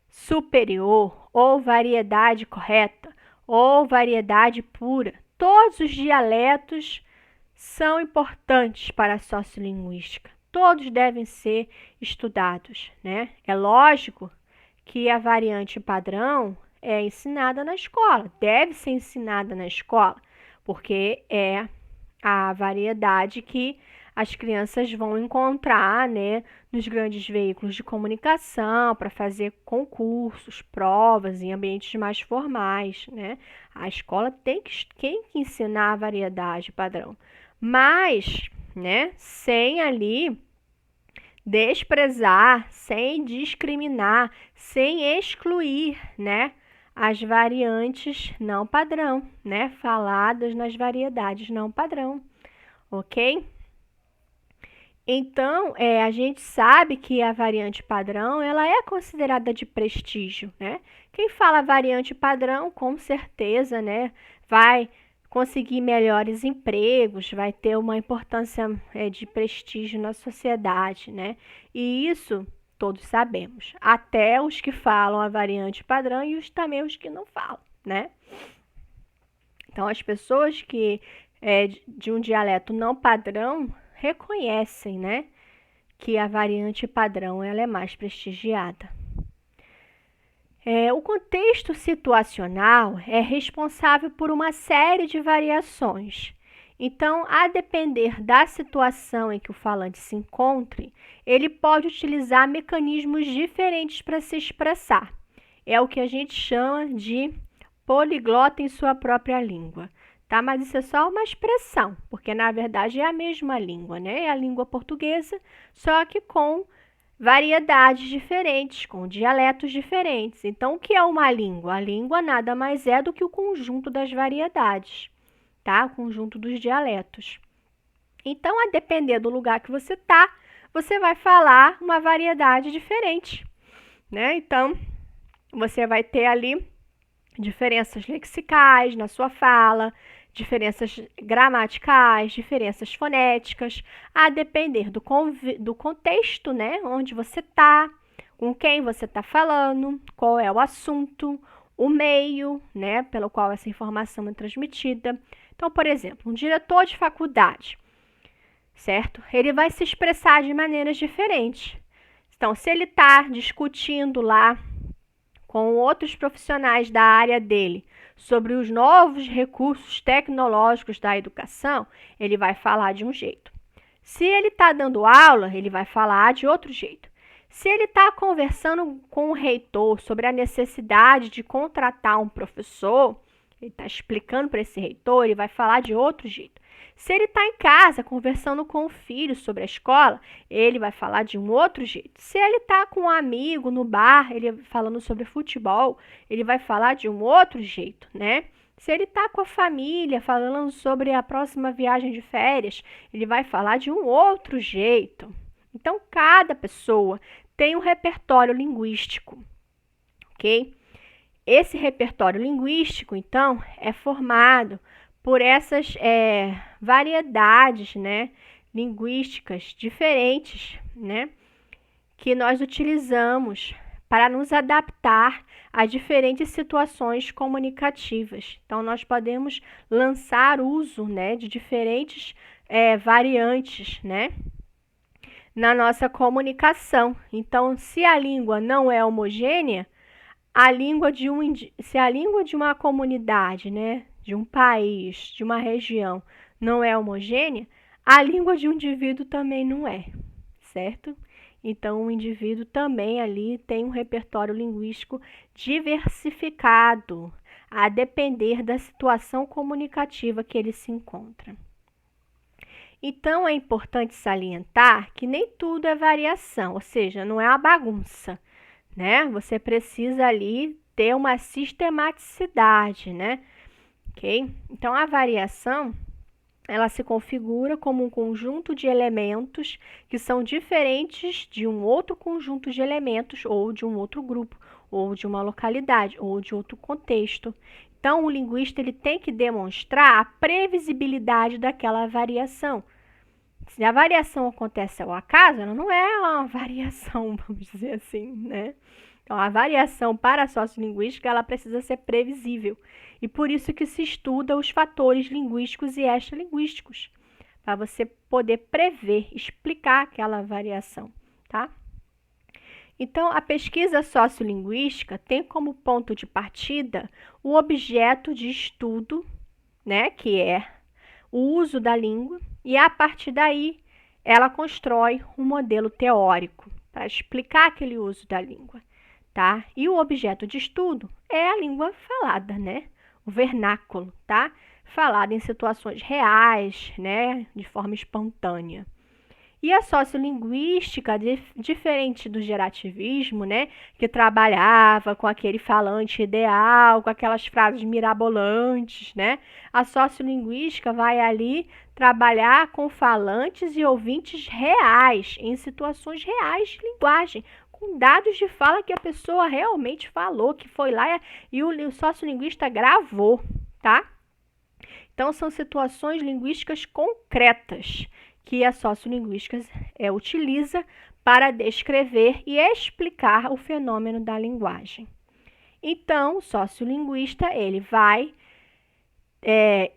superior ou variedade correta ou variedade pura. Todos os dialetos são importantes para a sociolinguística. Todos devem ser estudados, né? É lógico que a variante padrão é ensinada na escola, deve ser ensinada na escola, porque é a variedade que as crianças vão encontrar, né, nos grandes veículos de comunicação para fazer concursos, provas em ambientes mais formais, né? A escola tem que ensinar a variedade padrão, mas, né, sem ali desprezar, sem discriminar, sem excluir, né, as variantes não padrão, né? Faladas nas variedades não padrão, ok? Então, a gente sabe que a variante padrão, ela é considerada de prestígio, né? Quem fala variante padrão, com certeza, né, vai conseguir melhores empregos, vai ter uma importância de prestígio na sociedade, né? E isso todos sabemos, até os que falam a variante padrão e também os que não falam, né? Então, as pessoas que de um dialeto não padrão reconhecem, né, que a variante padrão ela é mais prestigiada. O contexto situacional é responsável por uma série de variações. Então, a depender da situação em que o falante se encontre, ele pode utilizar mecanismos diferentes para se expressar. É o que a gente chama de poliglota em sua própria língua. Tá? Mas isso é só uma expressão, porque na verdade é a mesma língua, né? É a língua portuguesa, só que com variedades diferentes, com dialetos diferentes. Então, o que é uma língua? A língua nada mais é do que o conjunto das variedades, tá? O conjunto dos dialetos. Então, a depender do lugar que você tá, você vai falar uma variedade diferente, né? Então, você vai ter ali diferenças lexicais na sua fala, diferenças gramaticais, diferenças fonéticas, a depender do contexto, né, onde você está, com quem você está falando, qual é o assunto, o meio, né, pelo qual essa informação é transmitida. Então, por exemplo, um diretor de faculdade, certo? Ele vai se expressar de maneiras diferentes. Então, se ele está discutindo lá com outros profissionais da área dele sobre os novos recursos tecnológicos da educação, ele vai falar de um jeito. Se ele está dando aula, ele vai falar de outro jeito. Se ele está conversando com o reitor sobre a necessidade de contratar um professor, ele está explicando para esse reitor, ele vai falar de outro jeito. Se ele está em casa conversando com o filho sobre a escola, ele vai falar de um outro jeito. Se ele está com um amigo no bar, ele falando sobre futebol, ele vai falar de um outro jeito, né? Se ele está com a família falando sobre a próxima viagem de férias, ele vai falar de um outro jeito. Então, cada pessoa tem um repertório linguístico, ok? Esse repertório linguístico, então, é formado por essas variedades, né, linguísticas diferentes, né, que nós utilizamos para nos adaptar a diferentes situações comunicativas. Então, nós podemos lançar uso, né, de diferentes variantes, né, na nossa comunicação. Então, se a língua não é homogênea, se a língua de uma comunidade, né, de um país, de uma região, não é homogênea, a língua de um indivíduo também não é, certo? Então, o indivíduo também ali tem um repertório linguístico diversificado, a depender da situação comunicativa que ele se encontra. Então, é importante salientar que nem tudo é variação, ou seja, não é uma bagunça, né? Você precisa ali ter uma sistematicidade, né? Ok? Então, a variação, ela se configura como um conjunto de elementos que são diferentes de um outro conjunto de elementos, ou de um outro grupo, ou de uma localidade, ou de outro contexto. Então, o linguista ele tem que demonstrar a previsibilidade daquela variação. Se a variação acontece ao acaso, ela não é uma variação, vamos dizer assim, né? Então, a variação para a sociolinguística, ela precisa ser previsível. E por isso que se estuda os fatores linguísticos e extralinguísticos, para você poder prever, explicar aquela variação, tá? Então, a pesquisa sociolinguística tem como ponto de partida o objeto de estudo, né, que é o uso da língua, e a partir daí ela constrói um modelo teórico para explicar aquele uso da língua, tá? E o objeto de estudo é a língua falada, né? O vernáculo, tá? Falado em situações reais, né? De forma espontânea. E a sociolinguística, diferente do gerativismo, né, que trabalhava com aquele falante ideal, com aquelas frases mirabolantes, né, a sociolinguística vai ali trabalhar com falantes e ouvintes reais, em situações reais de linguagem, com dados de fala que a pessoa realmente falou, que foi lá e o sociolinguista gravou, tá? Então, são situações linguísticas concretas que a sociolinguística utiliza para descrever e explicar o fenômeno da linguagem. Então, o sociolinguista ele vai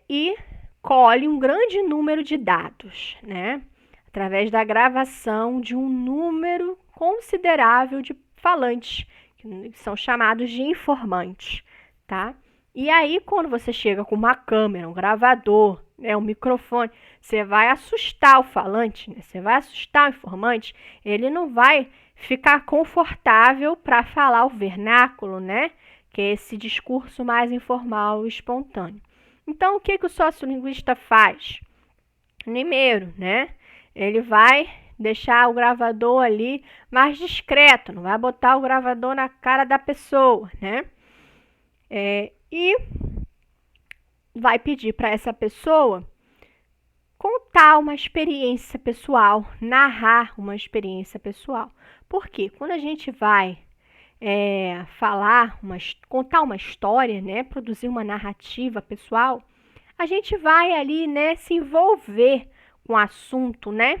e colhe um grande número de dados, né? Através da gravação de um número considerável de falantes, que são chamados de informantes, tá? E aí, quando você chega com uma câmera, um gravador, né, um microfone, você vai assustar o falante, né? Você vai assustar o informante, ele não vai ficar confortável para falar o vernáculo, né? Que é esse discurso mais informal e espontâneo. Então, o que o sociolinguista faz? Primeiro, né? Ele vai deixar o gravador ali mais discreto, não vai botar o gravador na cara da pessoa, né? E vai pedir para essa pessoa contar uma experiência pessoal, narrar uma experiência pessoal. Por quê? Quando a gente vai contar uma história, né, produzir uma narrativa pessoal, a gente vai ali, né, se envolver com o assunto, né?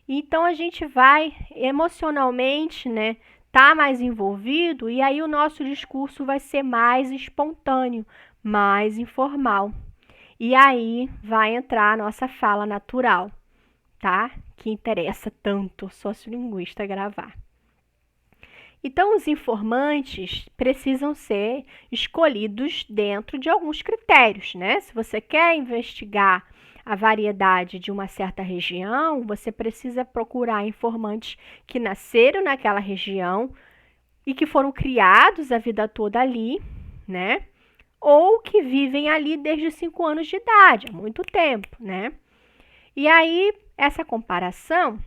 Então a gente vai emocionalmente, né, tá mais envolvido e aí o nosso discurso vai ser mais espontâneo, mais informal. E aí vai entrar a nossa fala natural, tá? Que interessa tanto o sociolinguista gravar. Então, os informantes precisam ser escolhidos dentro de alguns critérios, né? Se você quer investigar a variedade de uma certa região, você precisa procurar informantes que nasceram naquela região e que foram criados a vida toda ali, né? Ou que vivem ali desde os 5 anos de idade, há muito tempo, né? E aí, essa comparação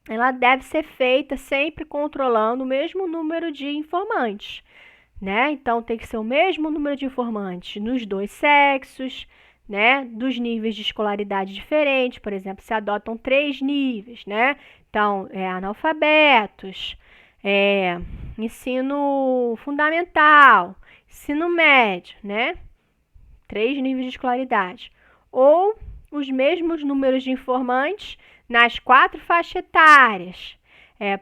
ela deve ser feita sempre controlando o mesmo número de informantes, né? Então, tem que ser o mesmo número de informantes nos dois sexos, né? Dos níveis de escolaridade diferentes, por exemplo, se adotam 3 níveis, né? Então, analfabetos, ensino fundamental, ensino médio, né? 3 níveis de escolaridade. Ou os mesmos números de informantes nas 4 faixas etárias.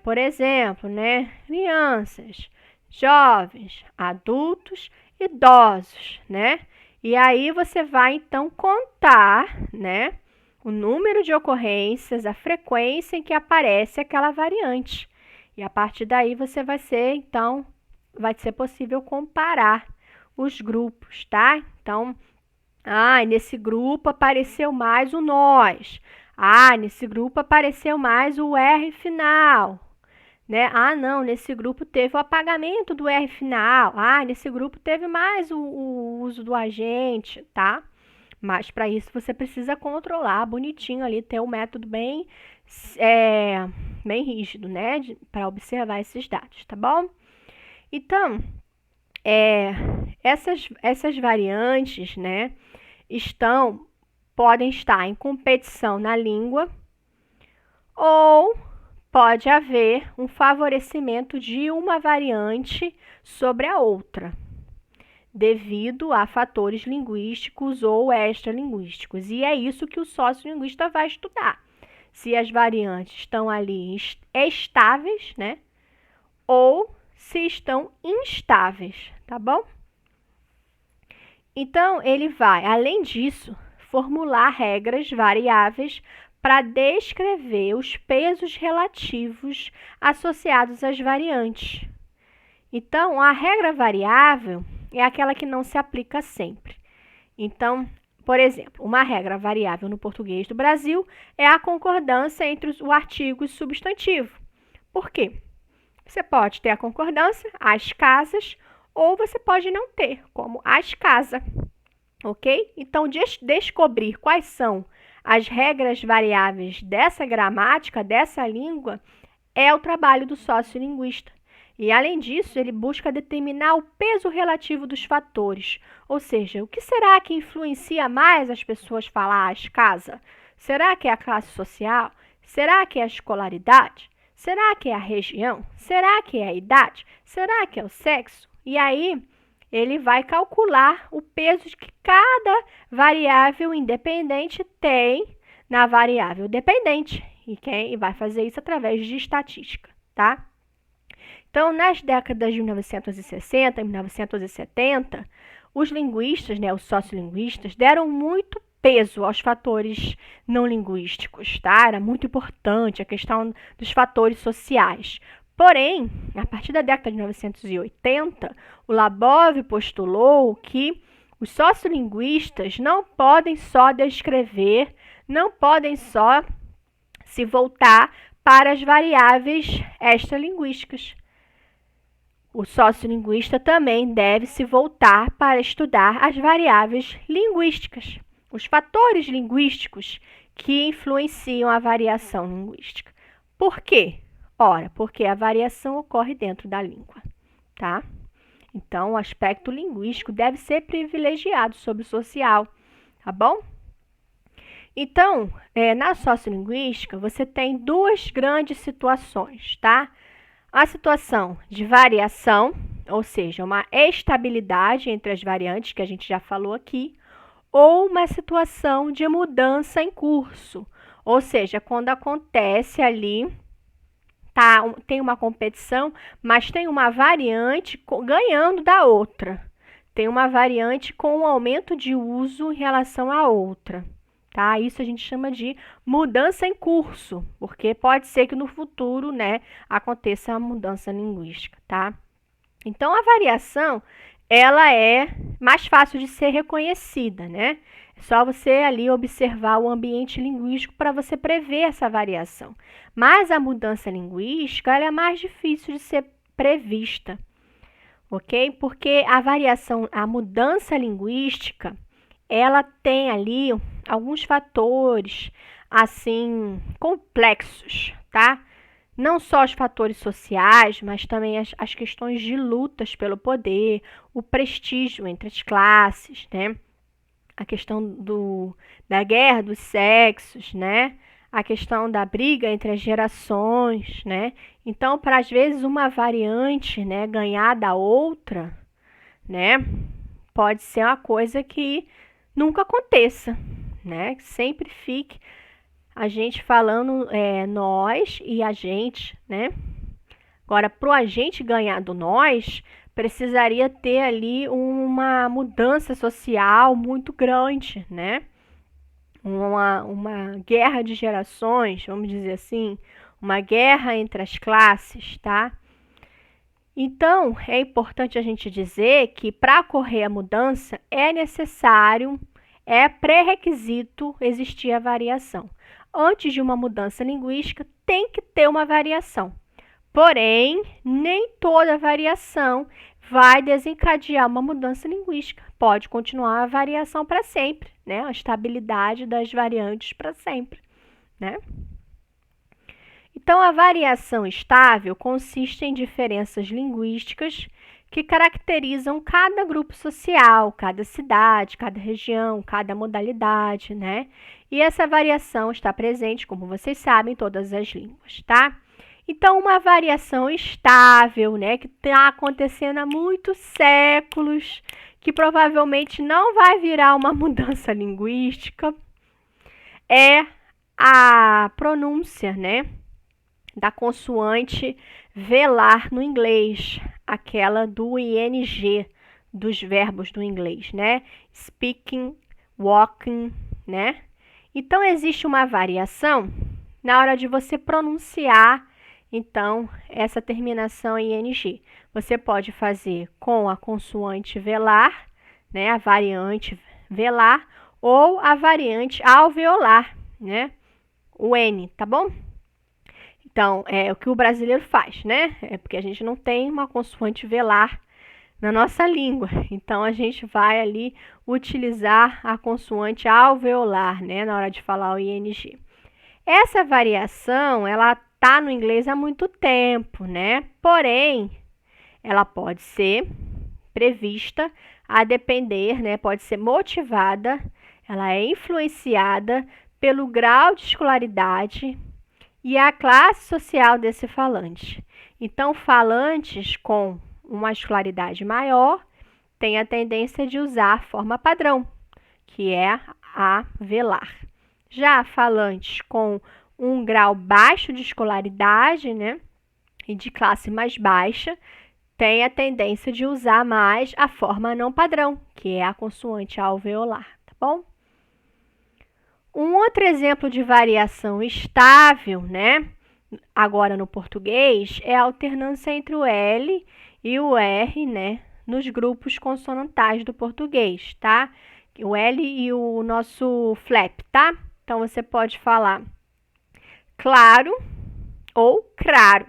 Por exemplo, né? Crianças, jovens, adultos, idosos, né? E aí você vai então contar, né? O número de ocorrências, a frequência em que aparece aquela variante. E a partir daí você vai ser possível comparar os grupos, tá? Então, nesse grupo apareceu mais o nós. Nesse grupo apareceu mais o R final, né? Não, nesse grupo teve o apagamento do R final. Nesse grupo teve mais o uso do agente, tá? Mas para isso você precisa controlar bonitinho ali, ter um método bem rígido, né? Para observar esses dados, tá bom? Então, essas variantes, né? Podem estar em competição na língua ou pode haver um favorecimento de uma variante sobre a outra, devido a fatores linguísticos ou extralinguísticos. E é isso que o sociolinguista vai estudar. Se as variantes estão ali estáveis, né? Ou se estão instáveis, tá bom? Então, ele vai, além disso, formular regras variáveis para descrever os pesos relativos associados às variantes. Então, a regra variável é aquela que não se aplica sempre. Então, por exemplo, uma regra variável no português do Brasil é a concordância entre o artigo e o substantivo. Por quê? Você pode ter a concordância, as casas, ou você pode não ter, como as casa. Ok? Então, descobrir quais são as regras variáveis dessa gramática, dessa língua, é o trabalho do sociolinguista. E, além disso, ele busca determinar o peso relativo dos fatores. Ou seja, o que será que influencia mais as pessoas falar as casa? Será que é a classe social? Será que é a escolaridade? Será que é a região? Será que é a idade? Será que é o sexo? E aí, ele vai calcular o peso que cada variável independente tem na variável dependente. E quem vai fazer isso através de estatística, tá? Então, nas décadas de 1960 e 1970, os linguistas, os sociolinguistas, deram muito peso aos fatores não linguísticos, tá? Era muito importante a questão dos fatores sociais. Porém, a partir da década de 1980, o Labov postulou que os sociolinguistas não podem só descrever, não podem só se voltar para as variáveis extralinguísticas. O sociolinguista também deve se voltar para estudar as variáveis linguísticas, os fatores linguísticos que influenciam a variação linguística. Por quê? Ora, porque a variação ocorre dentro da língua, tá? Então, o aspecto linguístico deve ser privilegiado sobre o social, tá bom? Então, na sociolinguística, você tem duas grandes situações, tá? A situação de variação, ou seja, uma estabilidade entre as variantes, que a gente já falou aqui, ou uma situação de mudança em curso, ou seja, quando acontece ali, tem uma competição, mas tem uma variante ganhando da outra. Tem uma variante com um aumento de uso em relação à outra. Tá? Isso a gente chama de mudança em curso, porque pode ser que no futuro, aconteça a mudança linguística, tá? Então, a variação, ela é mais fácil de ser reconhecida, né? É só você ali observar o ambiente linguístico para você prever essa variação. Mas a mudança linguística, ela é mais difícil de ser prevista, ok? Porque a variação, a mudança linguística, ela tem ali alguns fatores, assim, complexos, tá? Não só os fatores sociais, mas também as questões de lutas pelo poder, o prestígio entre as classes, né? A questão da guerra dos sexos, né? A questão da briga entre as gerações, né? Então, para às vezes uma variante, ganhar da outra, né? Pode ser uma coisa que nunca aconteça, né? Sempre fique a gente falando nós e a gente, né? Agora, para o agente ganhar do nós, precisaria ter ali uma mudança social muito grande, né? Uma guerra de gerações, vamos dizer assim, uma guerra entre as classes, tá? Então, é importante a gente dizer que para ocorrer a mudança é necessário, é pré-requisito existir a variação. Antes de uma mudança linguística, tem que ter uma variação. Porém, nem toda variação vai desencadear uma mudança linguística. Pode continuar a variação para sempre, né? A estabilidade das variantes para sempre, né? Então, a variação estável consiste em diferenças linguísticas que caracterizam cada grupo social, cada cidade, cada região, cada modalidade, né? E essa variação está presente, como vocês sabem, em todas as línguas, tá? Então, uma variação estável, que está acontecendo há muitos séculos, que provavelmente não vai virar uma mudança linguística, é a pronúncia, da consoante velar no inglês, aquela do ing, dos verbos do inglês, Speaking, walking, Então, existe uma variação na hora de você pronunciar, então, essa terminação em ing. Você pode fazer com a consoante velar, a variante velar, ou a variante alveolar, o N, tá bom? Então, é o que o brasileiro faz, É porque a gente não tem uma consoante velar na nossa língua. Então, a gente vai ali utilizar a consoante alveolar, né, na hora de falar o ing. Essa variação, ela tá no inglês há muito tempo, né? Porém, ela pode ser prevista a depender, né? Pode ser motivada, ela é influenciada pelo grau de escolaridade e a classe social desse falante. Então, falantes com uma escolaridade maior têm a tendência de usar a forma padrão, que é a velar. Já falantes com um grau baixo de escolaridade, né, e de classe mais baixa, tem a tendência de usar mais a forma não padrão, que é a consoante alveolar, tá bom? Um outro exemplo de variação estável, né, agora no português, é a alternância entre o L e o R, né, nos grupos consonantais do português, tá? O L e o nosso flap, tá? Então, você pode falar claro ou craro,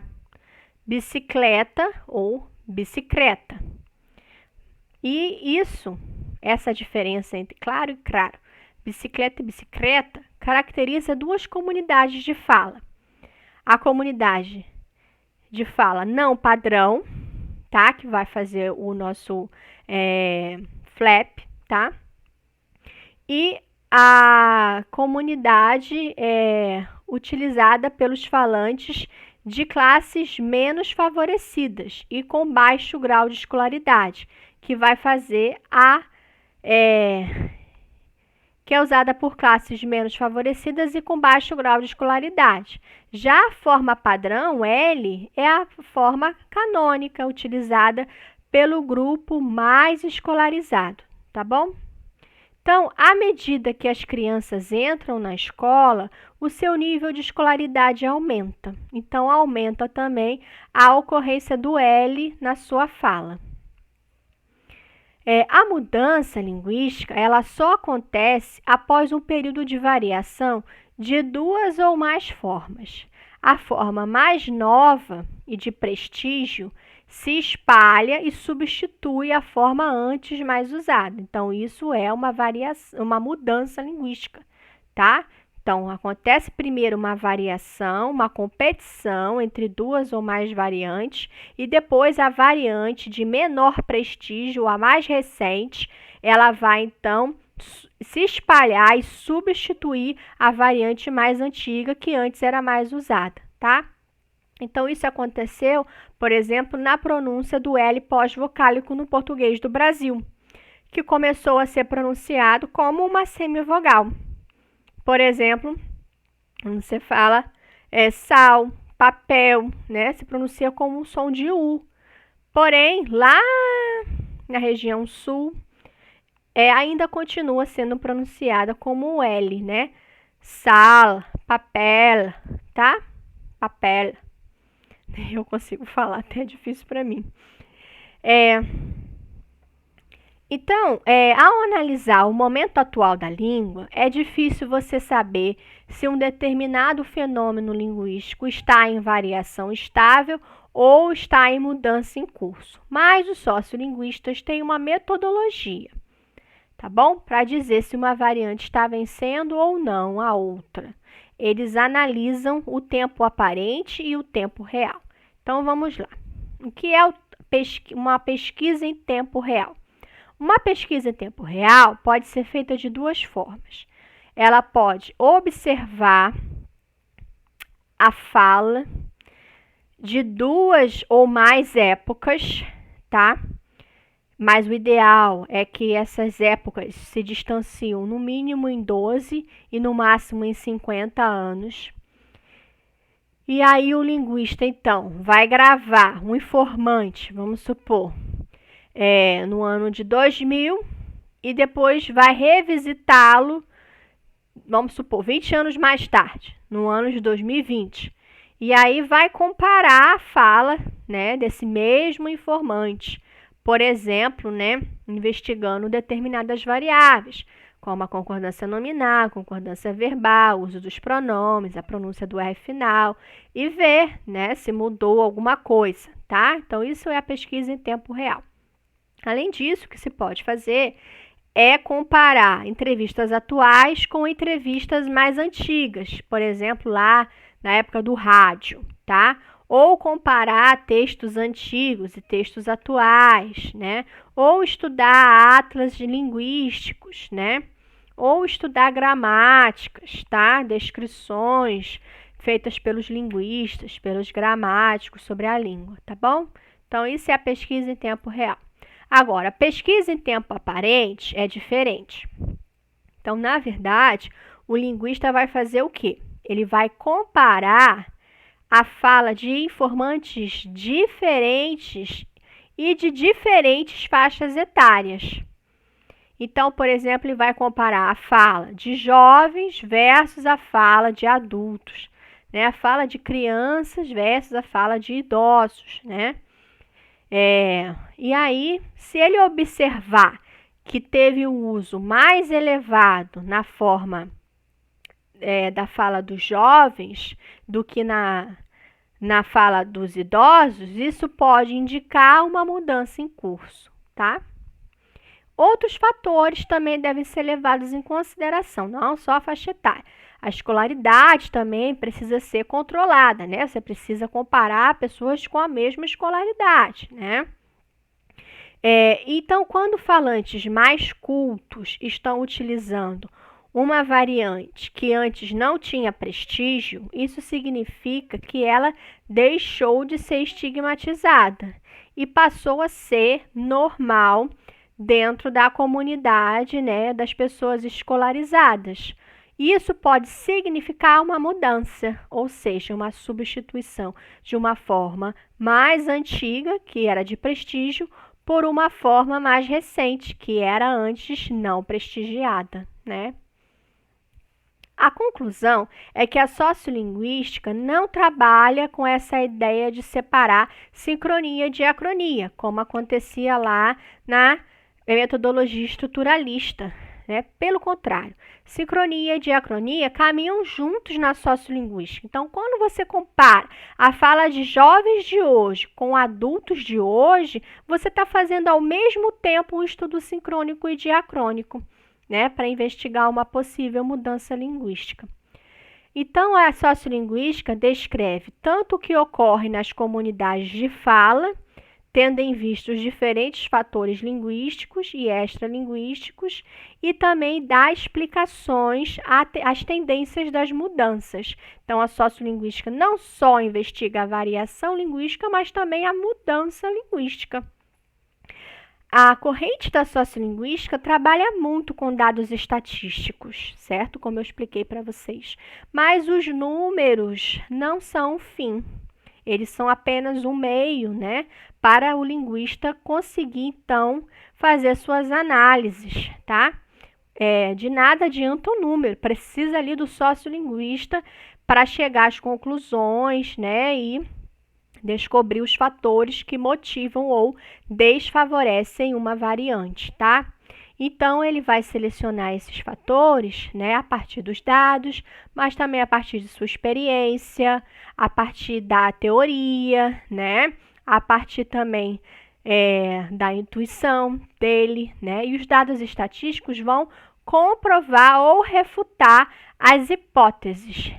bicicleta ou bicicleta. E essa diferença entre claro e craro, bicicleta e bicicleta, caracteriza duas comunidades de fala. A comunidade de fala não padrão, tá? Que vai fazer o nosso flap, tá? E a comunidade utilizada pelos falantes de classes menos favorecidas e com baixo grau de escolaridade, que vai fazer que é usada por classes menos favorecidas e com baixo grau de escolaridade. Já a forma padrão, L, é a forma canônica utilizada pelo grupo mais escolarizado, tá bom? Então, à medida que as crianças entram na escola, o seu nível de escolaridade aumenta. Então, aumenta também a ocorrência do L na sua fala. A mudança linguística, ela só acontece após um período de variação de duas ou mais formas. A forma mais nova e de prestígio se espalha e substitui a forma antes mais usada. Então, isso é uma variação, uma mudança linguística, tá? Então, acontece primeiro uma variação, uma competição entre duas ou mais variantes, e depois a variante de menor prestígio, a mais recente, ela vai então se espalhar e substituir a variante mais antiga, que antes era mais usada, tá? Então, isso aconteceu, por exemplo, na pronúncia do L pós-vocálico no português do Brasil, que começou a ser pronunciado como uma semivogal. Por exemplo, quando você fala sal, papel, né? Se pronuncia como um som de U. Porém, lá na região sul, ainda continua sendo pronunciada como um L, né? Sal, papel, tá? Papel. Eu consigo falar, até é difícil para mim. Então, ao analisar o momento atual da língua, é difícil você saber se um determinado fenômeno linguístico está em variação estável ou está em mudança em curso. Mas os sociolinguistas têm uma metodologia, tá bom? Para dizer se uma variante está vencendo ou não a outra. Eles analisam o tempo aparente e o tempo real. Então, vamos lá. O que é uma pesquisa em tempo real? Uma pesquisa em tempo real pode ser feita de duas formas. Ela pode observar a fala de duas ou mais épocas, tá? Mas o ideal é que essas épocas se distanciam no mínimo em 12 e no máximo em 50 anos. E aí o linguista, então, vai gravar um informante, vamos supor, no ano de 2000 e depois vai revisitá-lo, vamos supor, 20 anos mais tarde, no ano de 2020. E aí vai comparar a fala, né, desse mesmo informante, por exemplo, né, investigando determinadas variáveis, como a concordância nominal, a concordância verbal, o uso dos pronomes, a pronúncia do R final, e ver, né, se mudou alguma coisa, tá? Então, isso é a pesquisa em tempo real. Além disso, o que se pode fazer é comparar entrevistas atuais com entrevistas mais antigas, por exemplo, lá na época do rádio, tá? Ou comparar textos antigos e textos atuais, né? Ou estudar atlas linguísticos, né? Ou estudar gramáticas, tá? Descrições feitas pelos linguistas, pelos gramáticos sobre a língua, tá bom? Então, isso é a pesquisa em tempo real. Agora, pesquisa em tempo aparente é diferente. Então, na verdade, o linguista vai fazer o quê? Ele vai comparar a fala de informantes diferentes e de diferentes faixas etárias. Então, por exemplo, ele vai comparar a fala de jovens versus a fala de adultos, né? A fala de crianças versus a fala de idosos, né? E aí, se ele observar que teve o uso mais elevado na forma da fala dos jovens do que na fala dos idosos, isso pode indicar uma mudança em curso, tá? Outros fatores também devem ser levados em consideração, não só a faixa etária. A escolaridade também precisa ser controlada, né? Você precisa comparar pessoas com a mesma escolaridade, né? Então, quando falantes mais cultos estão utilizando uma variante que antes não tinha prestígio, isso significa que ela deixou de ser estigmatizada e passou a ser normal dentro da comunidade, né, das pessoas escolarizadas. Isso pode significar uma mudança, ou seja, uma substituição de uma forma mais antiga, que era de prestígio, por uma forma mais recente, que era antes não prestigiada, né? A conclusão é que a sociolinguística não trabalha com essa ideia de separar sincronia e diacronia, como acontecia lá na metodologia estruturalista, né? Pelo contrário, sincronia e diacronia caminham juntos na sociolinguística. Então, quando você compara a fala de jovens de hoje com adultos de hoje, você está fazendo ao mesmo tempo um estudo sincrônico e diacrônico, né, para investigar uma possível mudança linguística. Então, a sociolinguística descreve tanto o que ocorre nas comunidades de fala, tendo em vista os diferentes fatores linguísticos e extralinguísticos, e também dá explicações às tendências das mudanças. Então, a sociolinguística não só investiga a variação linguística, mas também a mudança linguística. A corrente da sociolinguística trabalha muito com dados estatísticos, certo? Como eu expliquei para vocês. Mas os números não são o fim. Eles são apenas um meio, né, para o linguista conseguir, então, fazer suas análises, tá? De nada adianta o número, precisa ali do sociolinguista para chegar às conclusões, né, e descobrir os fatores que motivam ou desfavorecem uma variante, tá? Então, ele vai selecionar esses fatores, né, a partir dos dados, mas também a partir de sua experiência, a partir da teoria, né, a partir também da intuição dele, né, e os dados estatísticos vão comprovar ou refutar as hipóteses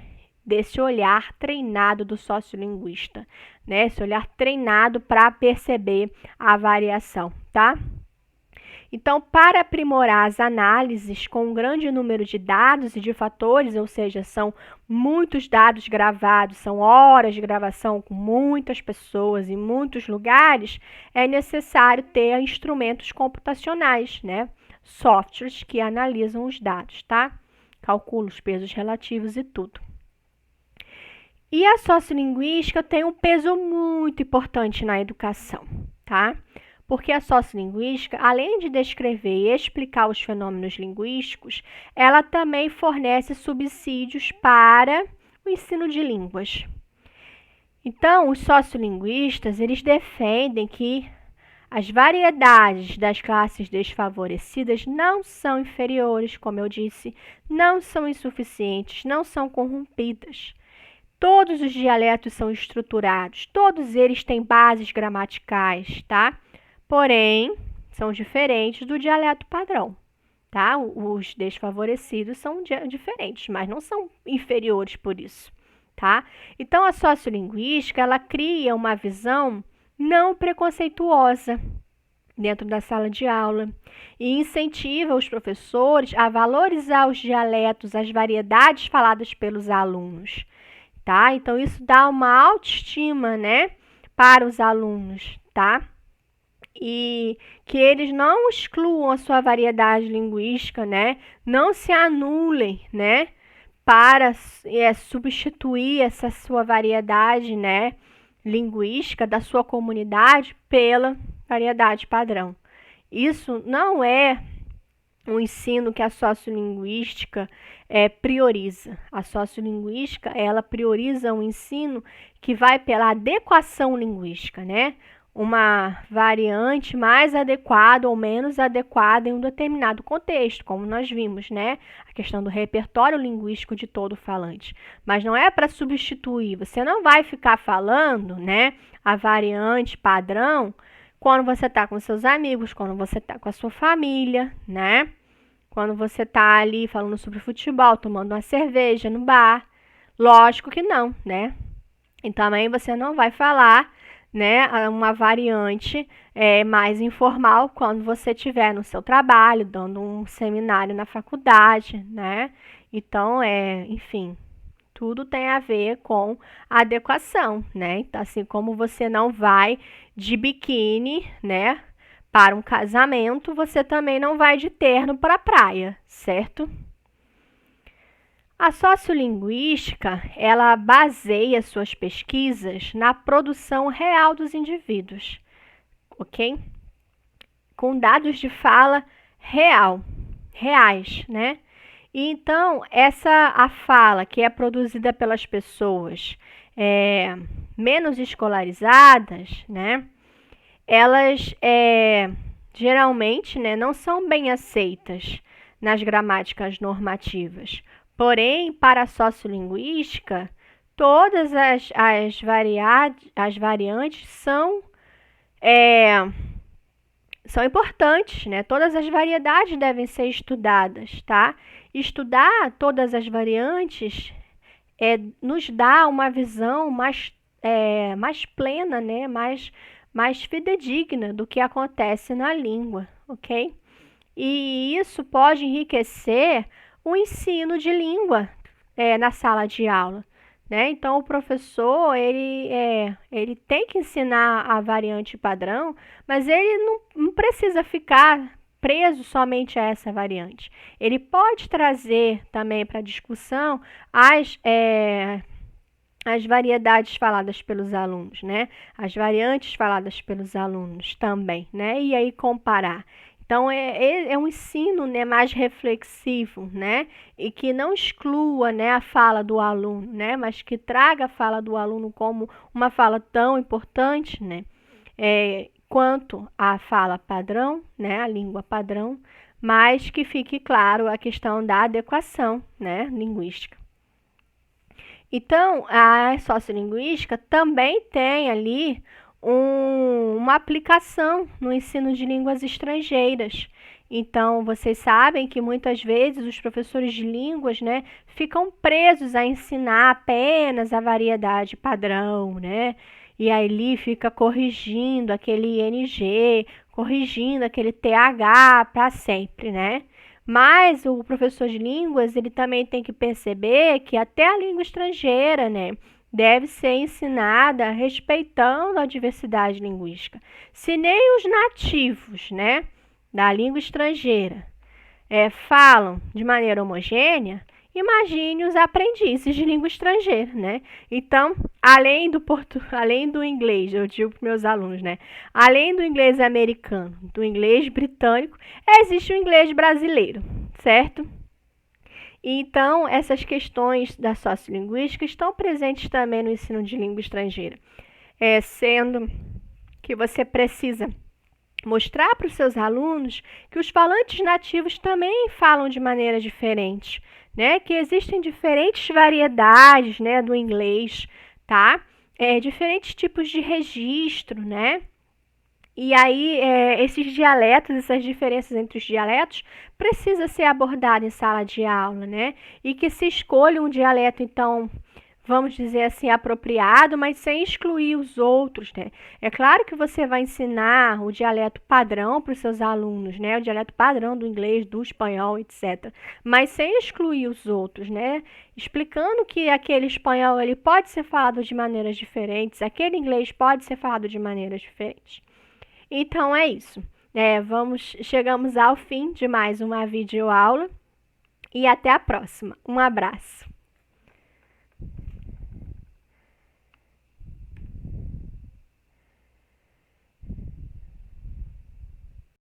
desse olhar treinado do sociolinguista, né, esse olhar treinado para perceber a variação, tá? Então, para aprimorar as análises com um grande número de dados e de fatores, ou seja, são muitos dados gravados, são horas de gravação com muitas pessoas em muitos lugares, é necessário ter instrumentos computacionais, né? Softwares que analisam os dados, tá? Calculam os pesos relativos e tudo. E a sociolinguística tem um peso muito importante na educação, tá? Porque a sociolinguística, além de descrever e explicar os fenômenos linguísticos, ela também fornece subsídios para o ensino de línguas. Então, os sociolinguistas, eles defendem que as variedades das classes desfavorecidas não são inferiores, como eu disse, não são insuficientes, não são corrompidas. Todos os dialetos são estruturados, todos eles têm bases gramaticais, tá? Porém, são diferentes do dialeto padrão, tá? Os desfavorecidos são diferentes, mas não são inferiores por isso, tá? Então, a sociolinguística, ela cria uma visão não preconceituosa dentro da sala de aula e incentiva os professores a valorizar os dialetos, as variedades faladas pelos alunos, tá? Então, isso dá uma autoestima, né, para os alunos, tá? E que eles não excluam a sua variedade linguística, né? Não se anulem, né? Para substituir essa sua variedade, né, linguística da sua comunidade pela variedade padrão. Isso não é um ensino que a sociolinguística prioriza. A sociolinguística, ela prioriza um ensino que vai pela adequação linguística, né? Uma variante mais adequada ou menos adequada em um determinado contexto, como nós vimos, né? A questão do repertório linguístico de todo falante. Mas não é para substituir, você não vai ficar falando, né, a variante padrão quando você está com seus amigos, quando você está com a sua família, né? Quando você está ali falando sobre futebol, tomando uma cerveja no bar. Lógico que não, né? E também você não vai falar, né, uma variante mais informal quando você estiver no seu trabalho, dando um seminário na faculdade, né? Então, enfim, tudo tem a ver com adequação, né? Então, assim como você não vai de biquíni, né, para um casamento, você também não vai de terno para a praia, certo? A sociolinguística, ela baseia suas pesquisas na produção real dos indivíduos, ok? Com dados de fala reais, né? E então, a fala que é produzida pelas pessoas menos escolarizadas, né? Elas geralmente, né, não são bem aceitas nas gramáticas normativas. Porém, para a sociolinguística, todas as variantes são importantes, né? Todas as variedades devem ser estudadas, tá? Estudar todas as variantes nos dá uma visão mais plena, né? Mais fidedigna do que acontece na língua, ok? E isso pode enriquecer o ensino de língua na sala de aula, né? Então, o professor, ele tem que ensinar a variante padrão, mas ele não precisa ficar preso somente a essa variante. Ele pode trazer também para a discussão as variedades faladas pelos alunos, né? As variantes faladas pelos alunos também, né? E aí comparar. Então, é um ensino, né, mais reflexivo, né? E que não exclua, né, a fala do aluno, né? Mas que traga a fala do aluno como uma fala tão importante, né? Quanto a fala padrão, né? A língua padrão, mas que fique claro a questão da adequação, né, linguística. Então, a sociolinguística também tem ali uma aplicação no ensino de línguas estrangeiras. Então, vocês sabem que muitas vezes os professores de línguas, né, ficam presos a ensinar apenas a variedade padrão, né? E aí ali fica corrigindo aquele ING, corrigindo aquele TH para sempre, né? Mas o professor de línguas, ele também tem que perceber que até a língua estrangeira, né, deve ser ensinada respeitando a diversidade linguística. Se nem os nativos, né, da língua estrangeira falam de maneira homogênea, imagine os aprendizes de língua estrangeira, né? Então, além do inglês, eu digo para meus alunos, né? Além do inglês americano, do inglês britânico, existe o inglês brasileiro, certo? Então, essas questões da sociolinguística estão presentes também no ensino de língua estrangeira, sendo que você precisa mostrar para os seus alunos que os falantes nativos também falam de maneira diferente, né? Que existem diferentes variedades, né, do inglês, tá? Diferentes tipos de registro, né? E aí, esses dialetos, essas diferenças entre os dialetos, precisa ser abordado em sala de aula, né? E que se escolha um dialeto, então, vamos dizer assim, apropriado, mas sem excluir os outros, né? É claro que você vai ensinar o dialeto padrão para os seus alunos, né? O dialeto padrão do inglês, do espanhol, etc. Mas sem excluir os outros, né? Explicando que aquele espanhol ele pode ser falado de maneiras diferentes, aquele inglês pode ser falado de maneiras diferentes. Então é isso. Chegamos ao fim de mais uma videoaula e até a próxima. Um abraço.